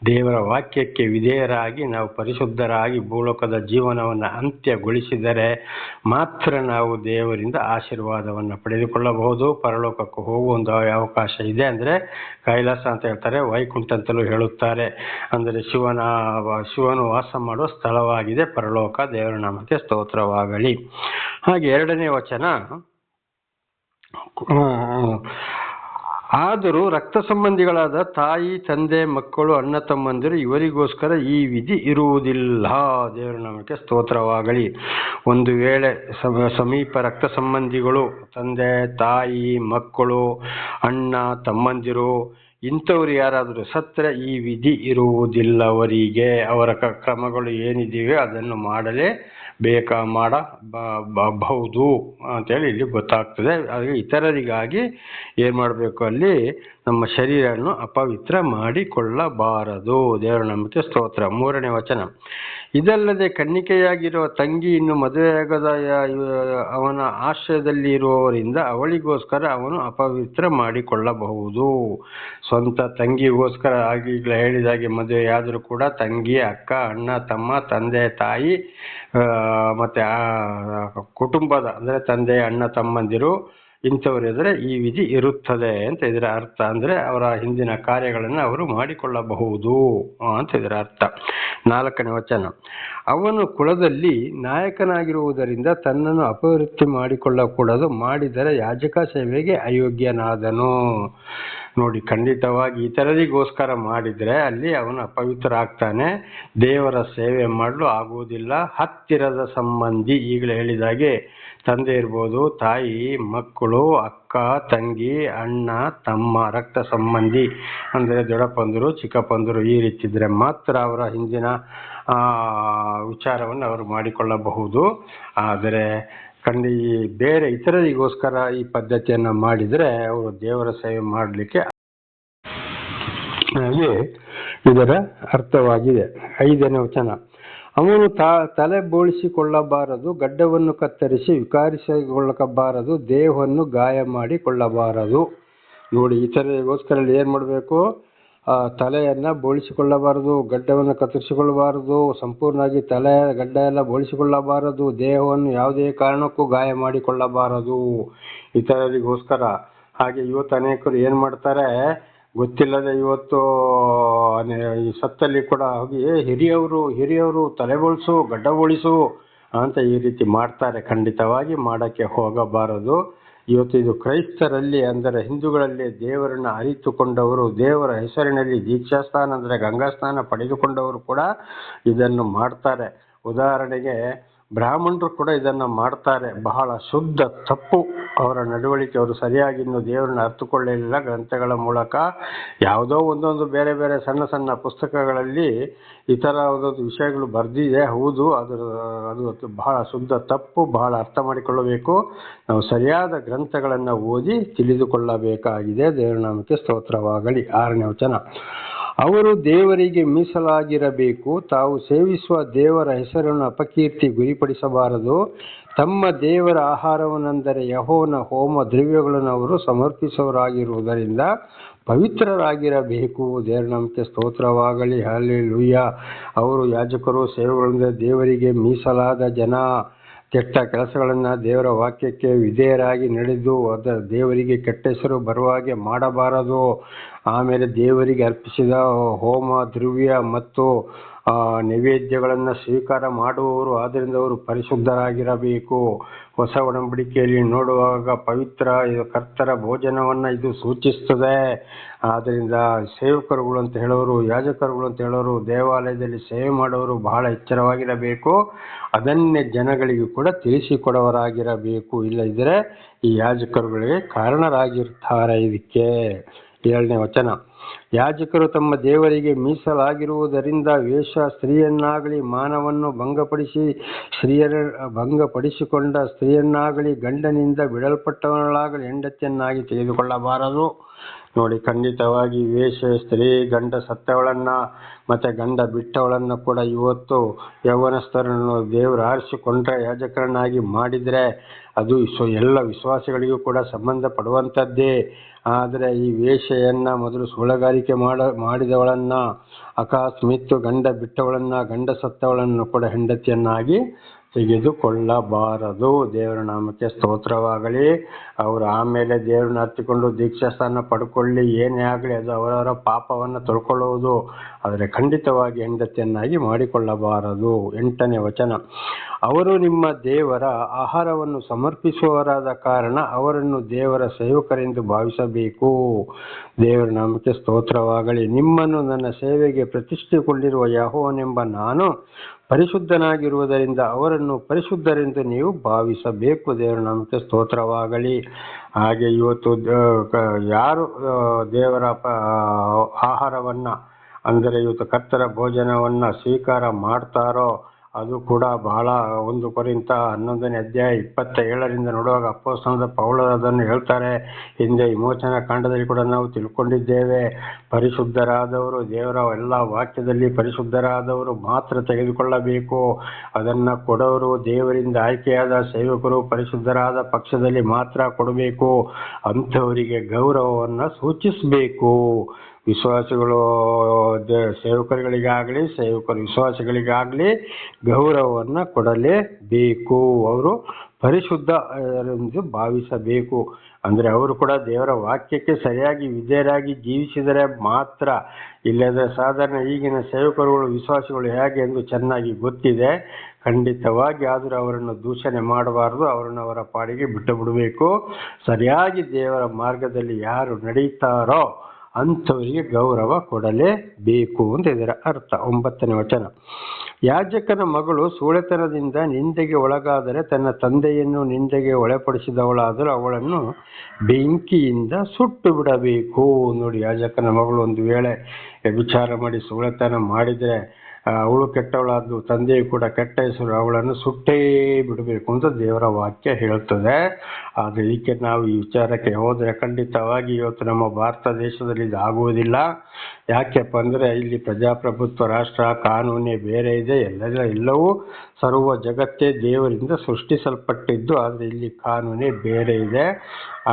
ದೇವರ ವಾಕ್ಯಕ್ಕೆ ವಿಧೇಯರಾಗಿ ನಾವು ಪರಿಶುದ್ಧರಾಗಿ ಭೂಲೋಕದ ಜೀವನವನ್ನು ಅಂತ್ಯಗೊಳಿಸಿದರೆ ಮಾತ್ರ ನಾವು ದೇವರಿಂದ ಆಶೀರ್ವಾದವನ್ನು ಪಡೆದುಕೊಳ್ಳಬಹುದು. ಪರಲೋಕಕ್ಕೂ ಹೋಗುವ ಒಂದು ಅವಕಾಶ ಇದೆ. ಅಂದರೆ ಕೈಲಾಸ ಅಂತ ಹೇಳ್ತಾರೆ, ವೈಕುಂಠ ಅಂತಲೂ ಹೇಳುತ್ತಾರೆ. ಅಂದರೆ ಶಿವನು ವಾಸ ಮಾಡುವ ಸ್ಥಳವಾಗಿದೆ ಪರಲೋಕ. ದೇವರ ನಾಮಕ್ಕೆ ಸ್ತೋತ್ರವಾಗಲಿ. ಹಾಗೆ 2ನೇ ವಚನ, ಆದರೂ ರಕ್ತ ಸಂಬಂಧಿಗಳಾದ ತಾಯಿ, ತಂದೆ, ಮಕ್ಕಳು, ಅಣ್ಣ ತಮ್ಮಂದಿರು ಇವರಿಗೋಸ್ಕರ ಈ ವಿಧಿ ಇರುವುದಿಲ್ಲ. ದೇವರ ನಾಮಕ್ಕೆ ಸ್ತೋತ್ರವಾಗಲಿ. ಒಂದು ವೇಳೆ ಸಮೀಪ ರಕ್ತ ಸಂಬಂಧಿಗಳು, ತಂದೆ, ತಾಯಿ, ಮಕ್ಕಳು, ಅಣ್ಣ, ತಮ್ಮಂದಿರು ಇಂಥವ್ರು ಯಾರಾದರೂ ಸತ್ತರೆ ಈ ವಿಧಿ ಇರುವುದಿಲ್ಲವರಿಗೆ. ಅವರ ಕ್ರಮಗಳು ಏನಿದೆಯೋ ಅದನ್ನು ಮಾಡಲೇ ಮಾಡಬಹುದು ಅಂತೇಳಿ ಇಲ್ಲಿ ಗೊತ್ತಾಗ್ತದೆ. ಹಾಗೆ ಇತರರಿಗಾಗಿ ಏನು ಮಾಡಬೇಕು, ಅಲ್ಲಿ ನಮ್ಮ ಶರೀರವನ್ನು ಅಪವಿತ್ರ ಮಾಡಿಕೊಳ್ಳಬಾರದು. ದೇವರ ನಂಬಿಕೆ ಸ್ತೋತ್ರ. 3ನೇ ವಚನ. ಇದಲ್ಲದೆ ಕನ್ನಿಕೆಯಾಗಿರುವ ತಂಗಿ ಇನ್ನು ಮದುವೆಯಾಗದ ಅವನ ಆಶ್ರಯದಲ್ಲಿ ಇರುವವರಿಂದ ಅವಳಿಗೋಸ್ಕರ ಅವನು ಅಪವಿತ್ರ ಮಾಡಿಕೊಳ್ಳಬಹುದು. ಸ್ವಂತ ತಂಗಿಗೋಸ್ಕರ ಈಗಲೇ ಹೇಳಿದಾಗೆ ಮದುವೆಯಾದರೂ ಕೂಡ ತಂಗಿ, ಅಕ್ಕ, ಅಣ್ಣ, ತಮ್ಮ, ತಂದೆ, ತಾಯಿ ಮತ್ತೆ ಕುಟುಂಬದ ಅಂದರೆ ತಂದೆ, ಅಣ್ಣ, ತಮ್ಮಂದಿರು ಇಂಥವರಿದ್ರೆ ಈ ವಿಧಿ ಇರುತ್ತದೆ ಅಂತ ಇದರ ಅರ್ಥ. ಅಂದರೆ ಅವರ ಹಿಂದಿನ ಕಾರ್ಯಗಳನ್ನು ಅವರು ಮಾಡಿಕೊಳ್ಳಬಹುದು ಅಂತ ಇದರ ಅರ್ಥ. 4ನೇ ವಚನ. ಅವನು ಕುಲದಲ್ಲಿ ನಾಯಕನಾಗಿರುವುದರಿಂದ ತನ್ನನ್ನು ಅಪವೃತ್ತಿ ಮಾಡಿಕೊಳ್ಳಕೂಡದು, ಮಾಡಿದರೆ ಯಾಜಕ ಸೇವೆಗೆ ಅಯೋಗ್ಯನಾದನು. ನೋಡಿ, ಖಂಡಿತವಾಗಿ ಇತರರಿಗೋಸ್ಕರ ಮಾಡಿದರೆ ಅಲ್ಲಿ ಅವನು ಅಪವಿತ್ರ ಆಗ್ತಾನೆ, ದೇವರ ಸೇವೆ ಮಾಡಲು ಆಗುವುದಿಲ್ಲ. ಹತ್ತಿರದ ಸಂಬಂಧಿ, ಈಗಲೇ ಹೇಳಿದಾಗೆ ತಂದೆ ಇರ್ಬೋದು, ತಾಯಿ, ಮಕ್ಕಳು, ಅಕ್ಕ, ತಂಗಿ, ಅಣ್ಣ, ತಮ್ಮ, ರಕ್ತ ಸಂಬಂಧಿ ಅಂದರೆ ದೊಡ್ಡಪ್ಪಂದರು, ಚಿಕ್ಕಪ್ಪಂದರು ಈ ರೀತಿ ಇದ್ರೆ ಮಾತ್ರ ಅವರ ಹಿಂದಿನ ವಿಚಾರವನ್ನು ಅವರು ಮಾಡಿಕೊಳ್ಳಬಹುದು. ಆದರೆ ಬೇರೆ ಇತರರಿಗೋಸ್ಕರ ಈ ಪದ್ಧತಿಯನ್ನು ಮಾಡಿದರೆ ಅವರು ದೇವರ ಸೇವೆ ಮಾಡಲಿಕ್ಕೆ ಇದರ ಅರ್ಥವಾಗಿದೆ. 5ನೇ ವಚನ. ಅವನು ತಲೆ ಬೋಳಿಸಿಕೊಳ್ಳಬಾರದು, ಗಡ್ಡವನ್ನು ಕತ್ತರಿಸಿ ವಿಕಾರಿಸಿಕೊಳ್ಳಬಾರದು, ದೇಹವನ್ನು ಗಾಯ ಮಾಡಿಕೊಳ್ಳಬಾರದು. ನೋಡಿ, ಇತರರಿಗೋಸ್ಕರ ಏನು ಮಾಡಬೇಕು, ತಲೆಯನ್ನು ಬೋಳಿಸಿಕೊಳ್ಳಬಾರದು, ಗಡ್ಡವನ್ನು ಕತ್ತರಿಸಿಕೊಳ್ಳಬಾರದು, ಸಂಪೂರ್ಣವಾಗಿ ಗಡ್ಡ ಎಲ್ಲ ಬೋಳಿಸಿಕೊಳ್ಳಬಾರದು, ದೇಹವನ್ನು ಯಾವುದೇ ಕಾರಣಕ್ಕೂ ಗಾಯ ಮಾಡಿಕೊಳ್ಳಬಾರದು ಇತರರಿಗೋಸ್ಕರ. ಹಾಗೆ ಇವತ್ತು ಅನೇಕರು ಏನು ಮಾಡ್ತಾರೆ ಗೊತ್ತಿಲ್ಲದೆ, ಇವತ್ತು ಈ ಸತ್ತಲ್ಲಿ ಕೂಡ ಹೋಗಿ ಹಿರಿಯವರು ತಲೆ ಬೋಳಿಸು, ಗಡ್ಡ ಬೋಳಿಸು ಅಂತ ಈ ರೀತಿ ಮಾಡ್ತಾರೆ. ಖಂಡಿತವಾಗಿ ಮಾಡೋಕ್ಕೆ ಹೋಗಬಾರದು. ಇವತ್ತು ಇದು ಕ್ರೈಸ್ತರಲ್ಲಿ ಅಂದರೆ ಹಿಂದೂಗಳಲ್ಲಿ ದೇವರನ್ನು ಅರಿತುಕೊಂಡವರು, ದೇವರ ಹೆಸರಿನಲ್ಲಿ ದೀಕ್ಷಾಸ್ನಾನ ಅಂದರೆ ಗಂಗಾಸ್ನಾನ ಪಡೆದುಕೊಂಡವರು ಕೂಡ ಇದನ್ನು ಮಾಡ್ತಾರೆ. ಉದಾಹರಣೆಗೆ ಬ್ರಾಹ್ಮಣರು ಕೂಡ ಇದನ್ನು ಮಾಡ್ತಾರೆ. ಬಹಳ ಶುದ್ಧ ತಪ್ಪು ಅವರ ನಡವಳಿಕೆ. ಅವರು ಸರಿಯಾಗಿ ಇನ್ನು ದೇವರನ್ನು ಅರ್ಥಕೊಳ್ಳಲಿಲ್ಲ. ಗ್ರಂಥಗಳ ಮೂಲಕ ಯಾವುದೋ ಒಂದೊಂದು ಬೇರೆ ಬೇರೆ ಸಣ್ಣ ಸಣ್ಣ ಪುಸ್ತಕಗಳಲ್ಲಿ ಈ ಥರ ಒಂದೊಂದು ವಿಷಯಗಳು ಬರೆದಿದೆ. ಹೌದು, ಅದು ಬಹಳ ಶುದ್ಧ ತಪ್ಪು. ಬಹಳ ಅರ್ಥ ಮಾಡಿಕೊಳ್ಳಬೇಕು. ನಾವು ಸರಿಯಾದ ಗ್ರಂಥಗಳನ್ನು ಓದಿ ತಿಳಿದುಕೊಳ್ಳಬೇಕಾಗಿದೆ. ದೇವರ ನಾಮಕ್ಕೆ ಸ್ತೋತ್ರವಾಗಲಿ. 6ನೇ ವಚನ. ಅವರು ದೇವರಿಗೆ ಮೀಸಲಾಗಿರಬೇಕು, ತಾವು ಸೇವಿಸುವ ದೇವರ ಹೆಸರನ್ನು ಅಪಕೀರ್ತಿ ಗುರಿಪಡಿಸಬಾರದು. ತಮ್ಮ ದೇವರ ಆಹಾರವನ್ನೆಂದರೆ ಯೆಹೋವನ ಹೋಮ ದ್ರವ್ಯಗಳನ್ನು ಅವರು ಸಮರ್ಪಿಸುವವರಾಗಿರುವುದರಿಂದ ಪವಿತ್ರರಾಗಿರಬೇಕು. ದೇವರ ನಾಮಕ್ಕೆ ಸ್ತೋತ್ರವಾಗಲಿ. ಹಲ್ಲೆಲೂಯಾ. ಅವರು ಯಾಜಕರು, ಸೇವೆಗಳಿಂದ ದೇವರಿಗೆ ಮೀಸಲಾದ ಜನ. ಕೆಟ್ಟ ಕೆಲಸಗಳನ್ನು ದೇವರ ವಾಕ್ಯಕ್ಕೆ ವಿಧೇಯರಾಗಿ ನಡೆದು ದೇವರಿಗೆ ಕೆಟ್ಟ ಹೆಸರು ಬರುವ ಹಾಗೆ ಮಾಡಬಾರದು. ಆಮೇಲೆ ದೇವರಿಗೆ ಅರ್ಪಿಸಿದ ಹೋಮ ದ್ರವ್ಯ ಮತ್ತು ನೈವೇದ್ಯಗಳನ್ನು ಸ್ವೀಕಾರ ಮಾಡುವವರು, ಆದ್ದರಿಂದ ಅವರು ಪರಿಶುದ್ಧರಾಗಿರಬೇಕು. ಹೊಸ ಒಡಂಬಡಿಕೆಯಲ್ಲಿ ನೋಡುವಾಗ ಪವಿತ್ರ ಕರ್ತರ ಭೋಜನವನ್ನು ಇದು ಸೂಚಿಸ್ತದೆ. ಆದ್ದರಿಂದ ಸೇವಕರುಗಳು ಅಂತ ಹೇಳೋರು, ಯಾಜಕರುಗಳು ಅಂತ ಹೇಳೋರು, ದೇವಾಲಯದಲ್ಲಿ ಸೇವೆ ಮಾಡೋರು ಬಹಳ ಎಚ್ಚರವಾಗಿರಬೇಕು. ಅದನ್ನೇ ಜನಗಳಿಗೂ ಕೂಡ ತಿಳಿಸಿಕೊಡವರಾಗಿರಬೇಕು. ಇಲ್ಲದಿದ್ದರೆ ಈ ಯಾಜಕರುಗಳಿಗೆ ಕಾರಣರಾಗಿರ್ತಾರೆ. ಇದಕ್ಕೆ 7ನೇ ವಚನ. ಯಾಜಕರು ತಮ್ಮ ದೇವರಿಗೆ ಮೀಸಲಾಗಿರುವುದರಿಂದ ವೇಷ ಸ್ತ್ರೀಯನ್ನಾಗಲಿ, ಮಾನವನ್ನು ಭಂಗಪಡಿಸಿಕೊಂಡ ಸ್ತ್ರೀಯನ್ನಾಗಲಿ, ಗಂಡನಿಂದ ಬಿಡಲ್ಪಟ್ಟವಳಾಗಲಿ ಹೆಂಡತಿಯನ್ನಾಗಿ ತೆಗೆದುಕೊಳ್ಳಬಾರದು. ನೋಡಿ, ಖಂಡಿತವಾಗಿ ವೇಷ ಸ್ತ್ರೀ, ಗಂಡ ಸತ್ತವಳನ್ನು ಮತ್ತು ಗಂಡ ಬಿಟ್ಟವಳನ್ನು ಕೂಡ ಇವತ್ತು ಯೌವನಸ್ಥರನ್ನು ದೇವರು ಆರಿಸಿಕೊಂಡ್ರೆ ಯಾಜಕರನ್ನಾಗಿ ಮಾಡಿದರೆ ಅದು ಎಲ್ಲ ವಿಶ್ವಾಸಿಗಳಿಗೂ ಕೂಡ ಸಂಬಂಧಪಡುವಂಥದ್ದೇ. ಆದರೆ ಈ ವೇಷೆಯನ್ನು ಮೊದಲು ಸುಳ್ಳಗಾರಿಕೆ ಮಾಡಿದವಳನ್ನು, ಅಕಸ್ಮಿತ್ ಗಂಡ ಬಿಟ್ಟವಳನ್ನು, ಗಂಡ ಸತ್ತವಳನ್ನು ಕೂಡ ಹೆಂಡತಿಯನ್ನಾಗಿ ತೆಗೆದುಕೊಳ್ಳಬಾರದು. ದೇವರ ನಾಮಕ್ಕೆ ಸ್ತೋತ್ರವಾಗಲಿ. ಅವರು ಆಮೇಲೆ ದೇವರನ್ನ ಹತ್ತಿಕೊಂಡು ದೀಕ್ಷಾಸ್ಥಾನ ಪಡ್ಕೊಳ್ಳಿ, ಏನೇ ಆಗಲಿ ಅದು ಅವರವರ ಪಾಪವನ್ನು ತೊಳ್ಕೊಳ್ಳುವುದು. ಆದರೆ ಖಂಡಿತವಾಗಿ ಹೆಂಡತಿಯನ್ನಾಗಿ ಮಾಡಿಕೊಳ್ಳಬಾರದು. 8ನೇ ವಚನ. ಅವರು ನಿಮ್ಮ ದೇವರ ಆಹಾರವನ್ನು ಸಮರ್ಪಿಸುವವರಾದ ಕಾರಣ ಅವರನ್ನು ದೇವರ ಸೇವಕರೆಂದು ಭಾವಿಸಬೇಕು. ದೇವರ ನಾಮಕ್ಕೆ ಸ್ತೋತ್ರವಾಗಲಿ. ನಿಮ್ಮನ್ನು ನನ್ನ ಸೇವೆಗೆ ಪ್ರತಿಷ್ಠೆಗೊಂಡಿರುವ ಯೆಹೋವನೆಂಬ ನಾನು ಪರಿಶುದ್ಧನಾಗಿರುವುದರಿಂದ ಅವರನ್ನು ಪರಿಶುದ್ಧರೆಂದು ನೀವು ಭಾವಿಸಬೇಕು. ದೇವರ ನಾಮಕ್ಕೆ ಸ್ತೋತ್ರವಾಗಲಿ. ಹಾಗೆ ಇವತ್ತು ಯಾರು ದೇವರ ಆಹಾರವನ್ನ ಅಂದರೆ ಇವತ್ತು ಕರ್ತರ ಭೋಜನವನ್ನ ಸ್ವೀಕಾರ ಮಾಡ್ತಾರೋ ಅದು ಕೂಡ ಬಹಳ 1 ಕೊರಿಂಥ 11ನೇ ಅಧ್ಯಾಯ 27ರಿಂದ ನೋಡುವಾಗ ಅಪೊಸ್ತಲನಾದ ಪೌಲರು ಅದನ್ನು ಹೇಳ್ತಾರೆ. ಹಿಂದೆ ವಿಮೋಚನಾ ಕಾಂಡದಲ್ಲಿ ಕೂಡ ನಾವು ತಿಳ್ಕೊಂಡಿದ್ದೇವೆ. ಪರಿಶುದ್ಧರಾದವರು ದೇವರ ಎಲ್ಲ ವಾಕ್ಯದಲ್ಲಿ ಪರಿಶುದ್ಧರಾದವರು ಮಾತ್ರ ತೆಗೆದುಕೊಳ್ಳಬೇಕು. ಅದನ್ನು ಕೊಡೋರು ದೇವರಿಂದ ಆಯ್ಕೆಯಾದ ಸೇವಕರು ಪರಿಶುದ್ಧರಾದ ಪಕ್ಷದಲ್ಲಿ ಮಾತ್ರ ಕೊಡಬೇಕು. ಅಂಥವರಿಗೆ ಗೌರವವನ್ನು ಸೂಚಿಸಬೇಕು. ವಿಶ್ವಾಸಿಗಳು ಸೇವಕರುಗಳಿಗಾಗಲಿ ಸೇವಕರು ವಿಶ್ವಾಸಿಗಳಿಗಾಗಲಿ ಗೌರವವನ್ನು ಕೊಡಲೇಬೇಕು. ಅವರು ಪರಿಶುದ್ಧ ಎಂದು ಭಾವಿಸಬೇಕು. ಅಂದರೆ ಅವರು ಕೂಡ ದೇವರ ವಾಕ್ಯಕ್ಕೆ ಸರಿಯಾಗಿ ವಿಧೇಯರಾಗಿ ಜೀವಿಸಿದರೆ ಮಾತ್ರ. ಇಲ್ಲದ ಸಾಧಾರಣ ಈಗಿನ ಸೇವಕರುಗಳು ವಿಶ್ವಾಸಿಗಳು ಹೇಗೆ ಎಂದು ಚೆನ್ನಾಗಿ ಗೊತ್ತಿದೆ. ಖಂಡಿತವಾಗಿ ಆದರೂ ಅವರನ್ನು ದೂಷಣೆ ಮಾಡಬಾರದು. ಅವರನ್ನು ಅವರ ಪಾಡಿಗೆ ಬಿಟ್ಟು ಬಿಡಬೇಕು. ಸರಿಯಾಗಿ ದೇವರ ಮಾರ್ಗದಲ್ಲಿ ಯಾರು ನಡೀತಾರೋ ಅಂಥವರಿಗೆ ಗೌರವ ಕೊಡಲೇಬೇಕು ಅಂತ ಇದರ ಅರ್ಥ. 9ನೇ ವಚನ. ಯಾಜಕನ ಮಗಳು ಸೂಳೆತನದಿಂದ ನಿಂದೆಗೆ ಒಳಗಾದರೆ ತನ್ನ ತಂದೆಯನ್ನು ನಿಂದೆಗೆ ಒಳಪಡಿಸಿದವಳಾದರೂ ಅವಳನ್ನು ಬೆಂಕಿಯಿಂದ ಸುಟ್ಟು ಬಿಡಬೇಕು. ನೋಡಿ, ಯಾಜಕನ ಮಗಳು ಒಂದು ವೇಳೆ ವ್ಯಭಿಚಾರ ಮಾಡಿ ಸೂಳೆತನ ಮಾಡಿದರೆ ಅವಳು ಕೆಟ್ಟವಳಾದ್ದು, ತಂದೆಯು ಕೂಡ ಕೆಟ್ಟ ಹೆಸರು, ಅವಳನ್ನು ಸುಟ್ಟೇ ಬಿಡಬೇಕು ಅಂತ ದೇವರ ವಾಕ್ಯ ಹೇಳ್ತದೆ. ಆದರೆ ಇದಕ್ಕೆ ನಾವು ಈ ವಿಚಾರಕ್ಕೆ ಹೋದರೆ ಖಂಡಿತವಾಗಿ ಇವತ್ತು ನಮ್ಮ ಭಾರತ ದೇಶದಲ್ಲಿ ಇದು ಆಗುವುದಿಲ್ಲ. ಯಾಕೆಪ್ಪ ಅಂದರೆ ಇಲ್ಲಿ ಪ್ರಜಾಪ್ರಭುತ್ವ ರಾಷ್ಟ್ರ, ಕಾನೂನೇ ಬೇರೆ ಇದೆ. ಎಲ್ಲವೂ ಸರ್ವ ಜಗತ್ತೇ ದೇವರಿಂದ ಸೃಷ್ಟಿಸಲ್ಪಟ್ಟಿದ್ದು, ಆದರೆ ಇಲ್ಲಿ ಕಾನೂನೇ ಬೇರೆ ಇದೆ.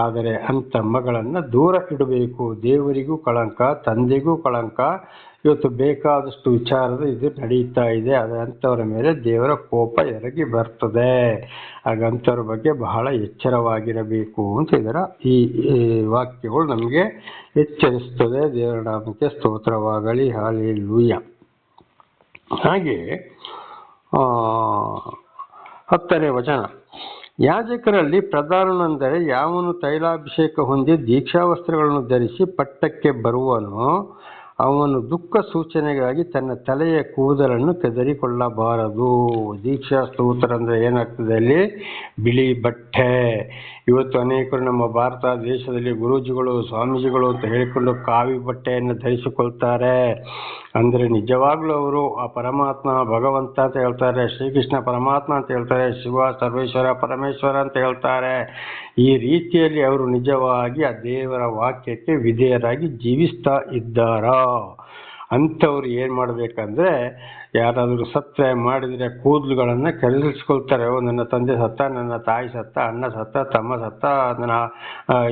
ಆದರೆ ಅಂಥ ಮಗಳನ್ನು ದೂರ ಇಡಬೇಕು. ದೇವರಿಗೂ ಕಳಂಕ, ತಂದೆಗೂ ಕಳಂಕ. ಇವತ್ತು ಬೇಕಾದಷ್ಟು ವಿಚಾರದ ಇದು ನಡೀತಾ ಇದೆ. ಅಂಥವರ ಮೇಲೆ ದೇವರ ಕೋಪ ಎರಗಿ ಬರ್ತದೆ. ಹಾಗಂಥವ್ರ ಬಗ್ಗೆ ಬಹಳ ಎಚ್ಚರವಾಗಿರಬೇಕು ಅಂತ ಇದರ ಈ ವಾಕ್ಯಗಳು ನಮಗೆ ಎಚ್ಚರಿಸ್ತದೆ. ದೇವರ ನಾಮಕ್ಕೆ ಸ್ತೋತ್ರವಾಗಲಿ. ಹಲ್ಲೆಲೂಯಾ. ಹಾಗೆ 10ನೇ ವಚನ. ಯಾಜಕರಲ್ಲಿ ಪ್ರಧಾನನೆಂದರೆ ಯಾವನು ತೈಲಾಭಿಷೇಕ ಹೊಂದಿ ದೀಕ್ಷಾವಸ್ತ್ರಗಳನ್ನು ಧರಿಸಿ ಪಟ್ಟಕ್ಕೆ ಬರುವನೋ ಅವನು ದುಃಖ ಸೂಚನೆಗಾಗಿ ತನ್ನ ತಲೆಯ ಕೂದಲನ್ನು ಕೆದರಿಕೊಳ್ಳಬಾರದು. ದೀಕ್ಷಾ ಸ್ತೋತ್ರ ಅಂದರೆ ಏನಾಗ್ತದೆ ಅಲ್ಲಿ? ಬಿಳಿ ಬಟ್ಟೆ. ಇವತ್ತು ಅನೇಕರು ನಮ್ಮ ಭಾರತ ದೇಶದಲ್ಲಿ ಗುರೂಜಿಗಳು, ಸ್ವಾಮೀಜಿಗಳು ಅಂತ ಹೇಳಿಕೊಂಡು ಕಾವಿ ಬಟ್ಟೆಯನ್ನು ಧರಿಸಿಕೊಳ್ತಾರೆ. ಅಂದರೆ ನಿಜವಾಗ್ಲೂ ಅವರು ಆ ಪರಮಾತ್ಮ ಭಗವಂತ ಅಂತ ಹೇಳ್ತಾರೆ, ಶ್ರೀಕೃಷ್ಣ ಪರಮಾತ್ಮ ಅಂತ ಹೇಳ್ತಾರೆ, ಶಿವ ಸರ್ವೇಶ್ವರ ಪರಮೇಶ್ವರ ಅಂತ ಹೇಳ್ತಾರೆ. ಈ ರೀತಿಯಲ್ಲಿ ಅವರು ನಿಜವಾಗಿ ಆ ದೇವರ ವಾಕ್ಯಕ್ಕೆ ವಿಧೇಯರಾಗಿ ಜೀವಿಸ್ತಾ ಇದ್ದಾರಾ? ಅಂಥವ್ರು ಏನು ಮಾಡಬೇಕಂದ್ರೆ, ಯಾರಾದರೂ ಸತ್ರೆ ಮಾಡಿದರೆ ಕೂದಲುಗಳನ್ನು ಕೆರಳಿಸ್ಕೊಳ್ತಾರೆ. ನನ್ನ ತಂದೆ ಸತ್ತ, ನನ್ನ ತಾಯಿ ಸತ್ತ, ಅಣ್ಣ ಸತ್ತ, ತಮ್ಮ ಸತ್ತ, ನನ್ನ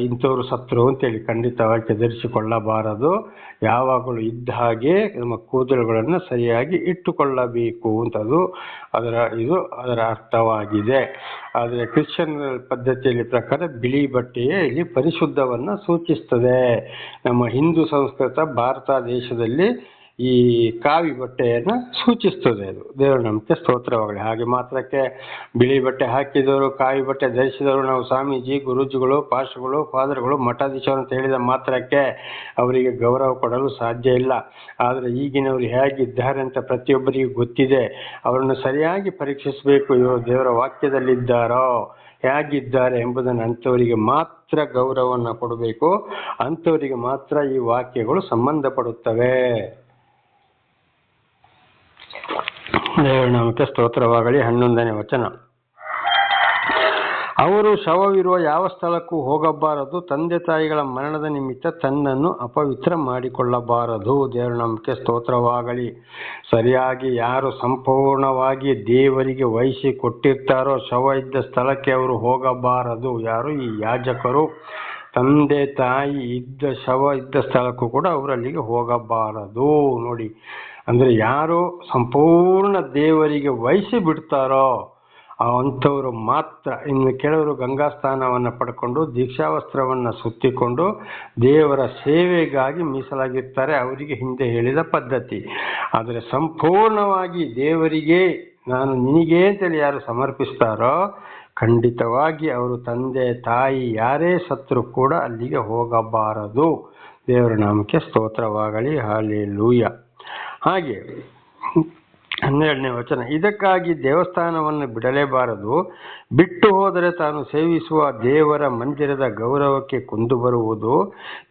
ಇಂಥವ್ರು ಸತ್ರು ಅಂತೇಳಿ ಖಂಡಿತವಾಗಿ ಕೆದರಿಸಿಕೊಳ್ಳಬಾರದು. ಯಾವಾಗಲೂ ಇದ್ದ ಹಾಗೆ ನಮ್ಮ ಕೂದಲುಗಳನ್ನು ಸರಿಯಾಗಿ ಇಟ್ಟುಕೊಳ್ಳಬೇಕು ಅಂತದು ಅದರ ಅರ್ಥವಾಗಿದೆ. ಆದರೆ ಕ್ರಿಶ್ಚಿಯನ್ ಪದ್ಧತಿಯಲ್ಲಿ ಪ್ರಕಾರ ಬಿಳಿ ಬಟ್ಟೆಯೇ ಇಲ್ಲಿ ಪರಿಶುದ್ಧವನ್ನು ಸೂಚಿಸ್ತದೆ. ನಮ್ಮ ಹಿಂದೂ ಸಂಸ್ಕೃತ ಭಾರತ ದೇಶದಲ್ಲಿ ಈ ಕಾವಿ ಬಟ್ಟೆಯನ್ನು ಸೂಚಿಸ್ತದೆ. ಅದು ದೇವರ ನಮಗೆ ಸ್ತೋತ್ರವಾಗಲಿ. ಹಾಗೆ ಮಾತ್ರಕ್ಕೆ ಬಿಳಿ ಬಟ್ಟೆ ಹಾಕಿದವರು, ಕಾವಿ ಬಟ್ಟೆ ಧರಿಸಿದವರು ನಾವು ಸ್ವಾಮೀಜಿ, ಗುರೂಜಿಗಳು, ಪಾಸ್ಟರ್ಗಳು, ಫಾದರ್ಗಳು, ಮಠಾಧೀಶರು ಅಂತ ಹೇಳಿದ ಮಾತ್ರಕ್ಕೆ ಅವರಿಗೆ ಗೌರವ ಕೊಡಲು ಸಾಧ್ಯ ಇಲ್ಲ. ಆದರೆ ಈಗಿನವರು ಹೇಗಿದ್ದಾರೆ ಅಂತ ಪ್ರತಿಯೊಬ್ಬರಿಗೂ ಗೊತ್ತಿದೆ. ಅವರನ್ನು ಸರಿಯಾಗಿ ಪರೀಕ್ಷಿಸಬೇಕು. ಇವರು ದೇವರ ವಾಕ್ಯದಲ್ಲಿದ್ದಾರೋ ಹೇಗಿದ್ದಾರೆ ಎಂಬುದನ್ನು ಅಂಥವರಿಗೆ ಮಾತ್ರ ಗೌರವವನ್ನು ಕೊಡಬೇಕು. ಅಂಥವರಿಗೆ ಮಾತ್ರ ಈ ವಾಕ್ಯಗಳು ಸಂಬಂಧಪಡುತ್ತವೆ. ದೇವರ ನಾಮಕ್ಕೆ ಸ್ತೋತ್ರವಾಗಲಿ. 11ನೇ ವಚನ. ಅವರು ಶವವಿರುವ ಯಾವ ಸ್ಥಳಕ್ಕೂ ಹೋಗಬಾರದು. ತಂದೆ ತಾಯಿಗಳ ಮರಣದ ನಿಮಿತ್ತ ತನ್ನನ್ನು ಅಪವಿತ್ರ ಮಾಡಿಕೊಳ್ಳಬಾರದು. ದೇವರ ನಾಮಕ್ಕೆ ಸ್ತೋತ್ರವಾಗಲಿ. ಸರಿಯಾಗಿ ಯಾರು ಸಂಪೂರ್ಣವಾಗಿ ದೇವರಿಗೆ ವಹಿಸಿ ಕೊಟ್ಟಿರ್ತಾರೋ ಶವ ಇದ್ದ ಸ್ಥಳಕ್ಕೆ ಅವರು ಹೋಗಬಾರದು. ಯಾರು? ಈ ಯಾಜಕರು. ತಂದೆ ತಾಯಿ ಶವ ಇದ್ದ ಸ್ಥಳಕ್ಕೂ ಕೂಡ ಅವರು ಅಲ್ಲಿಗೆ ಹೋಗಬಾರದು. ನೋಡಿ, ಅಂದರೆ ಯಾರು ಸಂಪೂರ್ಣ ದೇವರಿಗೆ ವಹಿಸಿ ಬಿಡ್ತಾರೋ ಅಂಥವರು ಮಾತ್ರ. ಇನ್ನು ಕೆಲವರು ಗಂಗಾ ಸ್ನಾನವನ್ನು ಪಡ್ಕೊಂಡು ದೀಕ್ಷಾವಸ್ತ್ರವನ್ನು ಸುತ್ತಿಕೊಂಡು ದೇವರ ಸೇವೆಗಾಗಿ ಮೀಸಲಾಗಿರ್ತಾರೆ. ಅವರಿಗೆ ಹಿಂದೆ ಹೇಳಿದ ಪದ್ಧತಿ. ಆದರೆ ಸಂಪೂರ್ಣವಾಗಿ ದೇವರಿಗೆ ನಾನು ನಿನಗೆ ಅಂತೇಳಿ ಯಾರು ಸಮರ್ಪಿಸ್ತಾರೋ ಖಂಡಿತವಾಗಿ ಅವರು ತಂದೆ ತಾಯಿ ಯಾರೇ ಸತ್ರು ಕೂಡ ಅಲ್ಲಿಗೆ ಹೋಗಬಾರದು. ದೇವರ ನಾಮಕ್ಕೆ ಸ್ತೋತ್ರವಾಗಲಿ. ಹಲ್ಲೆಲೂಯಾ. ಹಾಗೆ 12ನೇ ವಚನ, ಇದಕ್ಕಾಗಿ ದೇವಸ್ಥಾನವನ್ನು ಬಿಡಲೇಬಾರದು. ಬಿಟ್ಟು ಹೋದರೆ ತಾನು ಸೇವಿಸುವ ದೇವರ ಮಂದಿರದ ಗೌರವಕ್ಕೆ ಕುಂದು ಬರುವುದು.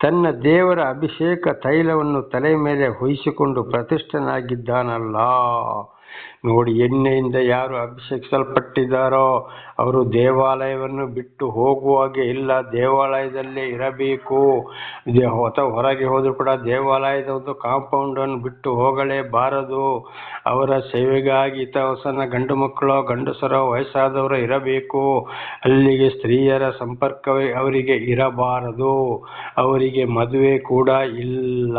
ತನ್ನ ದೇವರ ಅಭಿಷೇಕ ತೈಲವನ್ನು ತಲೆ ಮೇಲೆ ಹೊಯ್ಸಿಕೊಂಡು ಪ್ರತಿಷ್ಠನಾಗಿದ್ದಾನಲ್ಲ. ನೋಡಿ, ಎಣ್ಣೆಯಿಂದ ಯಾರು ಅಭಿಷೇಕಿಸಲ್ಪಟ್ಟಿದ್ದಾರೋ ಅವರು ದೇವಾಲಯವನ್ನು ಬಿಟ್ಟು ಹೋಗುವಾಗೆ ಇಲ್ಲ, ದೇವಾಲಯದಲ್ಲೇ ಇರಬೇಕು. ಅಥವಾ ಹೊರಗೆ ಹೋದರೂ ಕೂಡ ದೇವಾಲಯದ ಒಂದು ಕಾಂಪೌಂಡನ್ನು ಬಿಟ್ಟು ಹೋಗಲೇಬಾರದು. ಅವರ ಸೇವೆಗಾಗಿ ಸಣ್ಣ ಗಂಡು ಮಕ್ಕಳು, ಗಂಡಸರೋ, ವಯಸ್ಸಾದವರು ಇರಬೇಕು. ಅಲ್ಲಿಗೆ ಸ್ತ್ರೀಯರ ಸಂಪರ್ಕವೇ ಅವರಿಗೆ ಇರಬಾರದು. ಅವರಿಗೆ ಮದುವೆ ಕೂಡ ಇಲ್ಲ.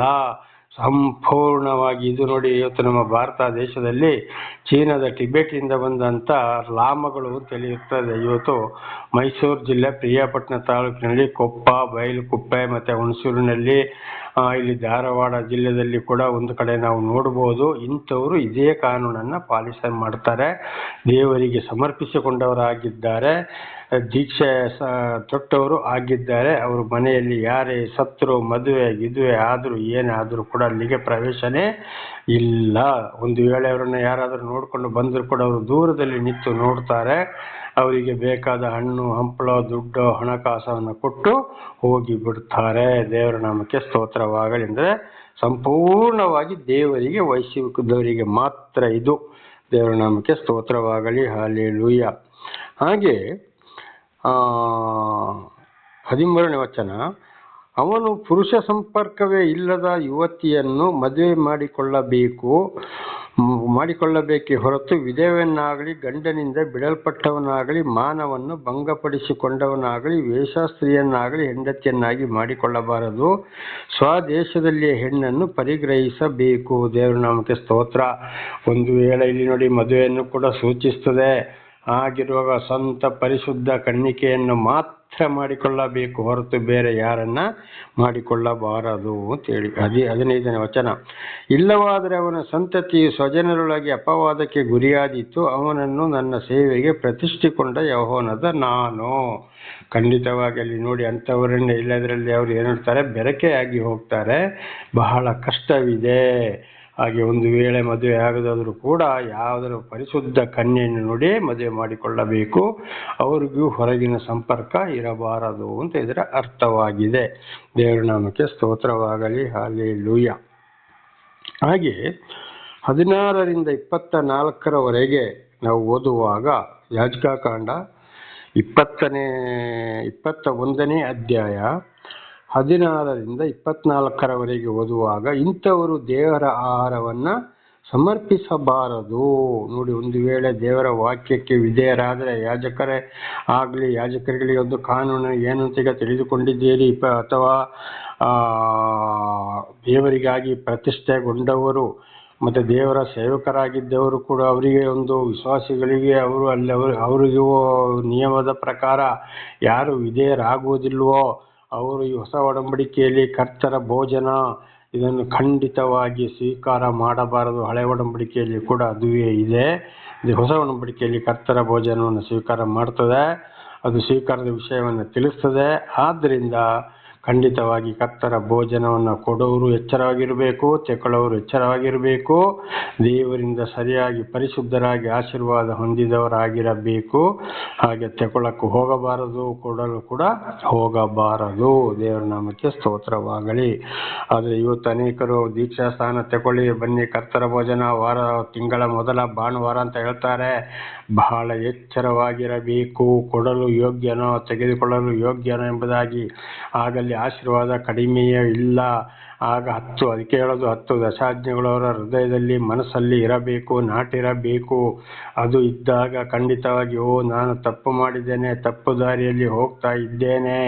ಸಂಪೂರ್ಣವಾಗಿ ಇದು ನೋಡಿ, ಇವತ್ತು ನಮ್ಮ ಭಾರತ ದೇಶದಲ್ಲಿ ಚೀನಾದ ಟಿಬೆಟಿಂದ ಬಂದಂಥ ಲಾಮಗಳು ತಿಳಿಯುತ್ತದೆ. ಇವತ್ತು ಮೈಸೂರು ಜಿಲ್ಲೆ ಪ್ರಿಯಾಪಟ್ಟಣ ತಾಲೂಕಿನಲ್ಲಿ ಕೊಪ್ಪ, ಬೈಲುಕುಪ್ಪೆ ಮತ್ತು ಹುಣಸೂರಿನಲ್ಲಿ, ಇಲ್ಲಿ ಧಾರವಾಡ ಜಿಲ್ಲೆಯಲ್ಲಿ ಕೂಡ ಒಂದು ಕಡೆ ನಾವು ನೋಡ್ಬೋದು. ಇಂಥವರು ಇದೇ ಕಾನೂನನ್ನು ಪಾಲಿಸ ಮಾಡ್ತಾರೆ. ದೇವರಿಗೆ ಸಮರ್ಪಿಸಿಕೊಂಡವರಾಗಿದ್ದಾರೆ, ದೀಕ್ಷೆ ತೊಟ್ಟವರು ಆಗಿದ್ದಾರೆ. ಅವರು ಮನೆಯಲ್ಲಿ ಯಾರೇ ಸತ್ರು, ಮದುವೆ ಗಿದುವೆ ಆದರೂ ಏನಾದರೂ ಕೂಡ ಅಲ್ಲಿಗೆ ಪ್ರವೇಶನೇ ಇಲ್ಲ. ಒಂದು ವೇಳೆ ಅವರನ್ನು ಯಾರಾದರೂ ನೋಡಿಕೊಂಡು ಬಂದರೂ ಕೂಡ ಅವರು ದೂರದಲ್ಲಿ ನಿಂತು ನೋಡ್ತಾರೆ. ಅವರಿಗೆ ಬೇಕಾದ ಹಣ್ಣು ಹಂಪಲ ದುಡ್ಡು ಹಣಕಾಸವನ್ನು ಕೊಟ್ಟು ಹೋಗಿ ಬಿಡ್ತಾರೆ. ದೇವರ ನಾಮಕ್ಕೆ ಸ್ತೋತ್ರವಾಗಲಿ. ಅಂದರೆ ಸಂಪೂರ್ಣವಾಗಿ ದೇವರಿಗೆ ವಹಿಸಿದವರಿಗೆ ಮಾತ್ರ ಇದು. ದೇವರ ನಾಮಕ್ಕೆ ಸ್ತೋತ್ರವಾಗಲಿ. ಹಲ್ಲೆಲೂಯಾ. ಹಾಗೆ 13ನೇ ವಚನ, ಅವನು ಪುರುಷ ಸಂಪರ್ಕವೇ ಇಲ್ಲದ ಯುವತಿಯನ್ನು ಮದುವೆ ಮಾಡಿಕೊಳ್ಳಬೇಕೇ ಹೊರತು ವಿಧವೆಯನ್ನಾಗಲಿ, ಗಂಡನಿಂದ ಬಿಡಲ್ಪಟ್ಟವನಾಗಲಿ, ಮಾನವನ್ನು ಭಂಗಪಡಿಸಿಕೊಂಡವನಾಗಲಿ, ವೇಶ್ಯಾಸ್ತ್ರೀಯನ್ನಾಗಲಿ ಹೆಂಡತಿಯನ್ನಾಗಿ ಮಾಡಿಕೊಳ್ಳಬಾರದು. ಸ್ವದೇಶದಲ್ಲಿಯೇ ಹೆಣ್ಣನ್ನು ಪರಿಗ್ರಹಿಸಬೇಕು. ದೇವರ ನಾಮಕ್ಕೆ ಸ್ತೋತ್ರ. ಒಂದು ವೇಳೆ ಇಲ್ಲಿ ನೋಡಿ, ಮದುವೆಯನ್ನು ಕೂಡ ಸೂಚಿಸ್ತದೆ. ಆಗಿರುವಾಗ ಸ್ವಂತ ಪರಿಶುದ್ಧ ಕನ್ನಿಕೆಯನ್ನು ಮಾತ್ರ ಮಾಡಿಕೊಳ್ಳಬೇಕು, ಹೊರತು ಬೇರೆ ಯಾರನ್ನ ಮಾಡಿಕೊಳ್ಳಬಾರದು ಅಂತೇಳಿ. 15ನೇ ವಚನ, ಇಲ್ಲವಾದರೆ ಅವನ ಸಂತತಿಯು ಸ್ವಜನರೊಳಗೆ ಅಪವಾದಕ್ಕೆ ಗುರಿಯಾದೀತು. ಅವನನ್ನು ನನ್ನ ಸೇವೆಗೆ ಪ್ರತಿಷ್ಠಿಕೊಂಡ ಯೆಹೋವನಾದ ನಾನು. ಖಂಡಿತವಾಗಿ ಅಲ್ಲಿ ನೋಡಿ, ಅಂಥವರನ್ನೇ ಇಲ್ಲದರಲ್ಲಿ ಅವರು ಏನು ಹೇಳ್ತಾರೆ, ಬೆರಕೆಯಾಗಿ ಹೋಗ್ತಾರೆ. ಬಹಳ ಕಷ್ಟವಿದೆ. ಹಾಗೆ ಒಂದು ವೇಳೆ ಮದುವೆ ಆಗದಾದರೂ ಕೂಡ ಯಾವುದರ ಪರಿಶುದ್ಧ ಕನ್ಯೆಯನ್ನು ನೋಡಿ ಮದುವೆ ಮಾಡಿಕೊಳ್ಳಬೇಕು. ಅವ್ರಿಗೂ ಹೊರಗಿನ ಸಂಪರ್ಕ ಇರಬಾರದು ಅಂತ ಇದರ ಅರ್ಥವಾಗಿದೆ. ದೇವರ ನಾಮಕ್ಕೆ ಸ್ತೋತ್ರವಾಗಲಿ. ಹಲ್ಲೆಲೂಯಾ. ಹಾಗೆ 16ರಿಂದ 24ರವರೆಗೆ ನಾವು ಓದುವಾಗ ಯಾಜಕಕಾಂಡ 21ನೇ ಅಧ್ಯಾಯ 16ರಿಂದ 24ರವರೆಗೆ ಓದುವಾಗ, ಇಂಥವರು ದೇವರ ಆಹಾರವನ್ನು ಸಮರ್ಪಿಸಬಾರದು. ನೋಡಿ, ಒಂದು ವೇಳೆ ದೇವರ ವಾಕ್ಯಕ್ಕೆ ವಿಧೇಯರಾದರೆ, ಯಾಜಕರಿಗೆ ಒಂದು ಕಾನೂನು ಏನು ಅಂತ ಈಗ ತಿಳಿದುಕೊಂಡಿದ್ದೀರಿ, ಅಥವಾ ದೇವರಿಗಾಗಿ ಪ್ರತಿಷ್ಠೆಗೊಂಡವರು ಮತ್ತು ದೇವರ ಸೇವಕರಾಗಿದ್ದವರು ಕೂಡ, ಅವರಿಗೆ ಒಂದು ವಿಶ್ವಾಸಿಗಳಿಗೆ ಅವರಿಗೂ ನಿಯಮದ ಪ್ರಕಾರ ಯಾರು ವಿಧೇಯರಾಗುವುದಿಲ್ವೋ ಅವರು ಈ ಹೊಸ ಒಡಂಬಡಿಕೆಯಲ್ಲಿ ಕರ್ತರ ಭೋಜನ ಇದನ್ನು ಖಂಡಿತವಾಗಿ ಸ್ವೀಕಾರ ಮಾಡಬಾರದು. ಹಳೆ ಒಡಂಬಡಿಕೆಯಲ್ಲಿ ಕೂಡ ಅದುವೇ ಇದೆ. ಹೊಸ ಒಡಂಬಡಿಕೆಯಲ್ಲಿ ಕರ್ತರ ಭೋಜನವನ್ನು ಸ್ವೀಕಾರ ಮಾಡ್ತದೆ, ಅದು ಸ್ವೀಕಾರದ ವಿಷಯವನ್ನು ತಿಳಿಸ್ತದೆ. ಆದ್ದರಿಂದ ಖಂಡಿತವಾಗಿ ಕರ್ತರ ಭೋಜನವನ್ನು ಕೊಡೋರು ಎಚ್ಚರವಾಗಿರಬೇಕು, ತೆಕೊಳ್ಳೋರು ಎಚ್ಚರವಾಗಿರಬೇಕು. ದೇವರಿಂದ ಸರಿಯಾಗಿ ಪರಿಶುದ್ಧರಾಗಿ ಆಶೀರ್ವಾದ ಹೊಂದಿದವರಾಗಿರಬೇಕು. ಹಾಗೆ ತೆಕೊಳ್ಳಕ್ಕೂ ಹೋಗಬಾರದು, ಕೊಡಲು ಕೂಡ ಹೋಗಬಾರದು. ದೇವರ ನಾಮಕ್ಕೆ ಸ್ತೋತ್ರವಾಗಲಿ. ಆದರೆ ಇವತ್ತು ಅನೇಕರು ದೀಕ್ಷಾ ಸ್ಥಾನ ತಗೊಳ್ಳಿ, ಬನ್ನಿ ಕರ್ತರ ಭೋಜನ ತಿಂಗಳ ಮೊದಲ ಭಾನುವಾರ ಅಂತ ಹೇಳ್ತಾರೆ. ಬಹಳ ಎಚ್ಚರವಾಗಿರಬೇಕು. ಕೊಡಲು ಯೋಗ್ಯನೋ ತೆಗೆದುಕೊಳ್ಳಲು ಯೋಗ್ಯನೋ ಎಂಬುದಾಗಿ. ಆಗಲಿ ಆಶೀರ್ವಾದ ಕಡಿಮೆಯೇ ಇಲ್ಲ. ಆಗ ಅದಕ್ಕೆ ಹೇಳೋದು 10 ದಶಾಜ್ಞೆಗಳು ಅವರ ಹೃದಯದಲ್ಲಿ ಮನಸ್ಸಲ್ಲಿ ಇರಬೇಕು, ನಾಟಿರಬೇಕು. ಅದು ಇದ್ದಾಗ ಖಂಡಿತವಾಗಿ ನಾನು ತಪ್ಪು ಮಾಡಿದ್ದೇನೆ, ತಪ್ಪು ದಾರಿಯಲ್ಲಿ ಹೋಗ್ತಾ ಇದ್ದೇನೆ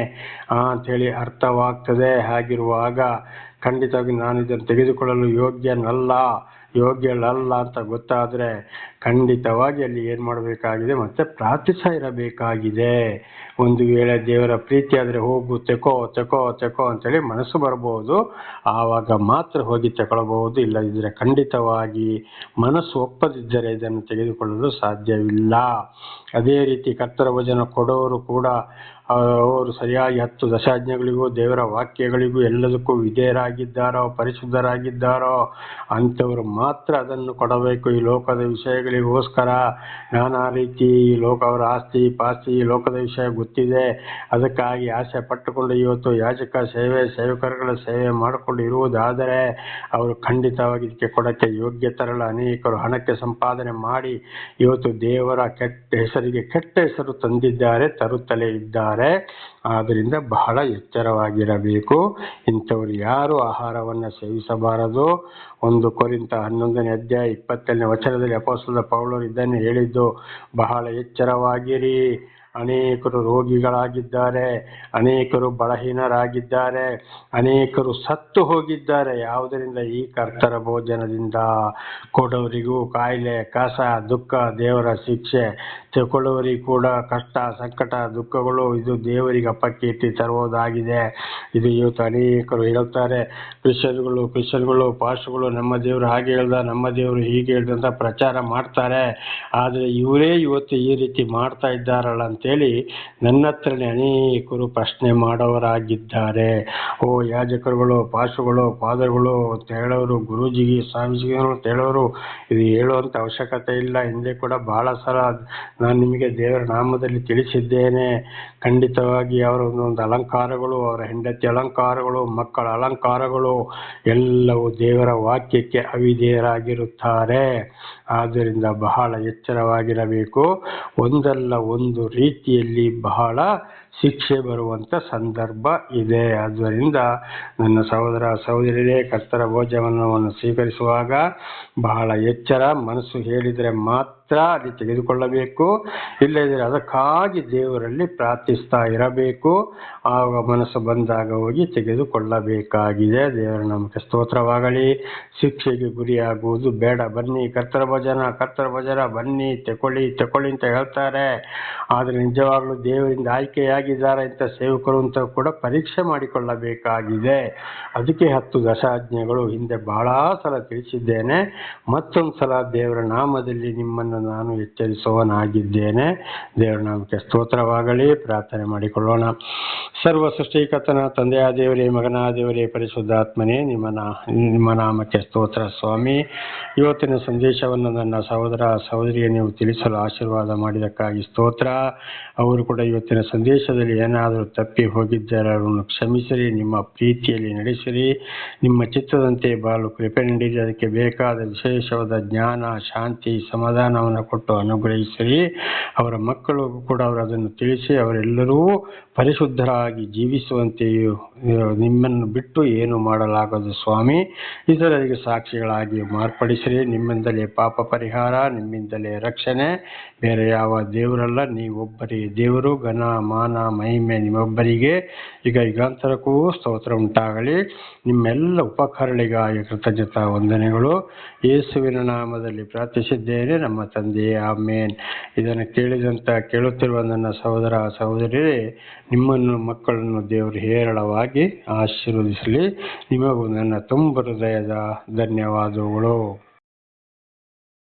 ಅಂಥೇಳಿ ಅರ್ಥವಾಗ್ತದೆ. ಹಾಗಿರುವಾಗ ಖಂಡಿತವಾಗಿ ನಾನು ಇದನ್ನು ತೆಗೆದುಕೊಳ್ಳಲು ಯೋಗ್ಯಳಲ್ಲ ಅಂತ ಗೊತ್ತಾದರೆ ಖಂಡಿತವಾಗಿ ಅಲ್ಲಿ ಏನು ಮಾಡಬೇಕಾಗಿದೆ, ಮತ್ತೆ ಪ್ರಾರ್ಥಿಸ ಇರಬೇಕಾಗಿದೆ. ಒಂದು ವೇಳೆ ದೇವರ ಪ್ರೀತಿ ಆದರೆ ಹೋಗು ತೆಕೋ ಅಂತೇಳಿ ಮನಸ್ಸು ಬರ್ಬೋದು, ಆವಾಗ ಮಾತ್ರ ಹೋಗಿ ತಗೊಳ್ಬಹುದು. ಇಲ್ಲದಿದ್ದರೆ ಖಂಡಿತವಾಗಿ ಮನಸ್ಸು ಒಪ್ಪದಿದ್ದರೆ ಇದನ್ನು ತೆಗೆದುಕೊಳ್ಳಲು ಸಾಧ್ಯವಿಲ್ಲ. ಅದೇ ರೀತಿ ಕರ್ತರ ಭೋಜನ ಕೊಡೋರು ಕೂಡ ಅವರು ಸರಿಯಾಗಿ 10 ದಶಾಜ್ಞೆಗಳಿಗೂ ದೇವರ ವಾಕ್ಯಗಳಿಗೂ ಎಲ್ಲದಕ್ಕೂ ವಿಧೇಯರಾಗಿದ್ದಾರೋ, ಪರಿಶುದ್ಧರಾಗಿದ್ದಾರೋ ಅಂಥವ್ರು ಮಾತ್ರ ಅದನ್ನು ಕೊಡಬೇಕು. ಈ ಲೋಕದ ವಿಷಯಗಳಿಗೋಸ್ಕರ ನಾನಾ ರೀತಿ ಈ ಲೋಕ ಅವರ ಆಸ್ತಿ ಪಾಸ್ತಿ ಈ ಲೋಕದ ವಿಷಯ ಗೊತ್ತಿದೆ, ಅದಕ್ಕಾಗಿ ಆಸೆ ಪಟ್ಟುಕೊಂಡು ಇವತ್ತು ಯಾಜಕ ಸೇವಕರುಗಳ ಸೇವೆ ಮಾಡಿಕೊಂಡು ಇರುವುದಾದರೆ ಅವರು ಖಂಡಿತವಾಗಿ ಇದಕ್ಕೆ ಕೊಡಕ್ಕೆ ಯೋಗ್ಯತರಲ್ಲ. ಅನೇಕರು ಹಣಕ್ಕೆ ಸಂಪಾದನೆ ಮಾಡಿ ಇವತ್ತು ದೇವರ ಕೆಟ್ಟ ಹೆಸರು ತಂದಿದ್ದಾರೆ, ತರುತ್ತಲೇ ಇದ್ದಾರೆ. ಆದ್ದರಿಂದ ಬಹಳ ಎಚ್ಚರವಾಗಿರಬೇಕು. ಇಂಥವ್ರು ಯಾರು ಆಹಾರವನ್ನು ಸೇವಿಸಬಾರದು. 1 ಕೊರಿಂಥ 11ನೇ ಅಧ್ಯಾಯ 20ನೇ ವಚನದಲ್ಲಿ ಅಪೊಸ್ತಲ ಪೌಲರು ಇದನ್ನು ಹೇಳಿದ್ದು. ಬಹಳ ಎಚ್ಚರವಾಗಿರಿ. ಅನೇಕರು ರೋಗಿಗಳಾಗಿದ್ದಾರೆ, ಅನೇಕರು ಬಲಹೀನರಾಗಿದ್ದಾರೆ, ಅನೇಕರು ಸತ್ತು ಹೋಗಿದ್ದಾರೆ. ಯಾವುದರಿಂದ? ಈ ಕರ್ತರ ಭೋಜನದಿಂದ. ಕೊಡೋರಿಗೂ ಕಾಯಿಲೆ, ಕಸ, ದುಃಖ, ದೇವರ ಶಿಕ್ಷೆ, ತಗೊಳ್ಳೋರಿಗೆ ಕೂಡ ಕಷ್ಟ, ಸಂಕಟ, ದುಃಖಗಳು ಇದು ದೇವರಿಗೆ ಅಪಕೀರ್ತಿ ತರುವುದಾಗಿದೆ. ಇದು ಇವತ್ತು ಅನೇಕರು ಹೇಳ್ತಾರೆ, ಕ್ರಿಶ್ಚಿಯನ್ಗಳು ಪಾಸ್ಟರ್ಗಳು ನಮ್ಮ ದೇವರು ಹಾಗೆ ಹೇಳ್ದ, ನಮ್ಮ ದೇವರು ಹೀಗೆ ಹೇಳ್ದ ಅಂತ ಪ್ರಚಾರ ಮಾಡ್ತಾರೆ. ಆದರೆ ಇವರೇ ಇವತ್ತು ಈ ರೀತಿ ಮಾಡ್ತಾ ಇದ್ದಾರಲ್ಲ ಅಂತೇಳಿ ನನ್ನ ಹತ್ರನೇ ಅನೇಕರು ಪ್ರಶ್ನೆ ಮಾಡೋರಾಗಿದ್ದಾರೆ. ಓ ಯಾಜಕರುಗಳು, ಪಾಸ್ಟರ್ಗಳು, ಫಾದರ್ಗಳು ಅಂತ ಹೇಳೋರು, ಗುರೂಜಿಗೆ ಸ್ವಾಮೀಜಿಗಳು ಅಂತ ಹೇಳೋರು, ಇದು ಹೇಳುವಂಥ ಅವಶ್ಯಕತೆ ಇಲ್ಲ. ಹಿಂದೆ ಕೂಡ ಬಹಳ ಸಲ ನಾನು ನಿಮಗೆ ದೇವರ ನಾಮದಲ್ಲಿ ತಿಳಿಸಿದ್ದೇನೆ. ಖಂಡಿತವಾಗಿ ಅವರ ಒಂದೊಂದು ಅಲಂಕಾರಗಳು, ಅವರ ಹೆಂಡತಿ ಅಲಂಕಾರಗಳು, ಮಕ್ಕಳ ಅಲಂಕಾರಗಳು ಎಲ್ಲವೂ ದೇವರ ವಾಕ್ಯಕ್ಕೆ ಅವಿಧೇಯರಾಗಿರುತ್ತಾರೆ. ಆದ್ದರಿಂದ ಬಹಳ ಎಚ್ಚರವಾಗಿರಬೇಕು. ಒಂದಲ್ಲ ಒಂದು ರೀತಿಯಲ್ಲಿ ಬಹಳ ಶಿಕ್ಷೆ ಬರುವಂಥ ಸಂದರ್ಭ ಇದೆ. ಆದ್ದರಿಂದ ನನ್ನ ಸಹೋದರ ಸಹೋದರಿಯರೇ, ಕರ್ತರ ಭೋಜನವನ್ನು ಸ್ವೀಕರಿಸುವಾಗ ಬಹಳ ಎಚ್ಚರ. ಮನಸ್ಸು ಹೇಳಿದರೆ ಮಾತ್ರ ಅದು ತೆಗೆದುಕೊಳ್ಳಬೇಕು, ಇಲ್ಲದಿದ್ದರೆ ಅದಕ್ಕಾಗಿ ದೇವರಲ್ಲಿ ಪ್ರಾರ್ಥಿಸ್ತಾ ಇರಬೇಕು. ಆಗ ಮನಸ್ಸು ಬಂದಾಗ ಹೋಗಿ ತೆಗೆದುಕೊಳ್ಳಬೇಕಾಗಿದೆ. ದೇವರ ನಮಗೆ ಸ್ತೋತ್ರವಾಗಲಿ. ಶಿಕ್ಷೆಗೆ ಗುರಿಯಾಗುವುದು ಬೇಡ. ಬನ್ನಿ ಕರ್ತರ ಭೋಜನ ಬನ್ನಿ ತಗೊಳ್ಳಿ ಅಂತ ಹೇಳ್ತಾರೆ. ಆದರೆ ನಿಜವಾಗ್ಲೂ ದೇವರಿಂದ ಆಯ್ಕೆಯಾಗಿದ್ದಾರೆ ಅಂತ ಸೇವಕರು ಅಂತ ಕೂಡ ಪರೀಕ್ಷೆ ಮಾಡಿಕೊಳ್ಳಬೇಕಾಗಿದೆ. ಅದಕ್ಕೆ 10 ದಶಾಜ್ಞೆಗಳು ಹಿಂದೆ ಬಹಳ ಸಲ ತಿಳಿಸಿದ್ದೇನೆ. ಮತ್ತೊಂದು ಸಲ ದೇವರ ನಾಮದಲ್ಲಿ ನಿಮ್ಮನ್ನು ನಾನು ಎಚ್ಚರಿಸುವನಾಗಿದ್ದೇನೆ. ದೇವರ ನಾಮಕ್ಕೆ ಸ್ತೋತ್ರವಾಗಲಿ. ಪ್ರಾರ್ಥನೆ ಮಾಡಿಕೊಳ್ಳೋಣ. ಸರ್ವ ಸೃಷ್ಟಿಕರ್ತನ ತಂದೆಯ ದೇವರೇ, ಮಗನ ದೇವರೇ, ಪರಿಶುದ್ಧಾತ್ಮನೇ, ನಿಮ್ಮ ನಾಮಕ್ಕೆ ಸ್ತೋತ್ರ ಸ್ವಾಮಿ. ಇವತ್ತಿನ ಸಂದೇಶವನ್ನು ನನ್ನ ಸಹೋದರ ಸಹೋದರಿಗೆ ನೀವು ತಿಳಿಸಲು ಆಶೀರ್ವಾದ ಮಾಡಿದಕ್ಕಾಗಿ ಸ್ತೋತ್ರ. ಅವರು ಕೂಡ ಇವತ್ತಿನ ಸಂದೇಶದಲ್ಲಿ ಏನಾದರೂ ತಪ್ಪಿ ಹೋಗಿದ್ದರೆ ಅವರನ್ನು ಕ್ಷಮಿಸಿರಿ, ನಿಮ್ಮ ಪ್ರೀತಿಯಲ್ಲಿ ನಡೆಸಿರಿ, ನಿಮ್ಮ ಚಿತ್ತದಂತೆ ಬಾಳು ಕೃಪೆ ನೀಡಿರಿ. ಅದಕ್ಕೆ ಬೇಕಾದ ವಿಶೇಷವಾದ ಜ್ಞಾನ, ಶಾಂತಿ, ಸಮಾಧಾನವನ್ನು ಕೊಟ್ಟು ಅನುಗ್ರಹಿಸಿರಿ. ಅವರ ಮಕ್ಕಳಿಗೂ ಕೂಡ ಅವರು ಅದನ್ನು ತಿಳಿಸಿ ಅವರೆಲ್ಲರೂ ಪರಿಶುದ್ಧರಾಗಿ ಜೀವಿಸುವಂತೆಯೂ ನಿಮ್ಮನ್ನು ಬಿಟ್ಟು ಏನು ಮಾಡಲಾಗದು ಸ್ವಾಮಿ. ಇತರರಿಗೆ ಸಾಕ್ಷಿಗಳಾಗಿ ಮಾರ್ಪಡಿಸಿರಿ. ನಿಮ್ಮಿಂದಲೇ ಪಾಪ ಪರಿಹಾರ, ನಿಮ್ಮಿಂದಲೇ ರಕ್ಷಣೆ, ಬೇರೆ ಯಾವ ದೇವರಲ್ಲ, ನೀವೊಬ್ಬರೇ ದೇವರು. ಘನ ಮಾನ ಮಹಿಮೆ ನಿಮ್ಮೊಬ್ಬರಿಗೆ ಈಗ ಯುಗಾಂತರಕ್ಕೂ ಸ್ತೋತ್ರ ಉಂಟಾಗಲಿ. ನಿಮ್ಮೆಲ್ಲ ಉಪಕಾರಗಳಿಗಾಗಿ ಕೃತಜ್ಞತಾ ವಂದನೆಗಳು. ಯೇಸುವಿನ ನಾಮದಲ್ಲಿ ಪ್ರಾರ್ಥಿಸಿದ್ದೇನೆ ನಮ್ಮ ತಂದೆಯೇ, ಆಮೇನ್. ಇದನ್ನು ಕೇಳುತ್ತಿರುವ ನನ್ನ ಸಹೋದರ ಸಹೋದರಿಯರೇ, ನಿಮ್ಮನ್ನು ಮಕ್ಕಳನ್ನು ದೇವರು ಹೇರಳವಾಗಿ ಆಶೀರ್ವದಿಸಲಿ. ನಿಮಗೂ ನನ್ನ ತುಂಬ ಹೃದಯದ ಧನ್ಯವಾದಗಳು.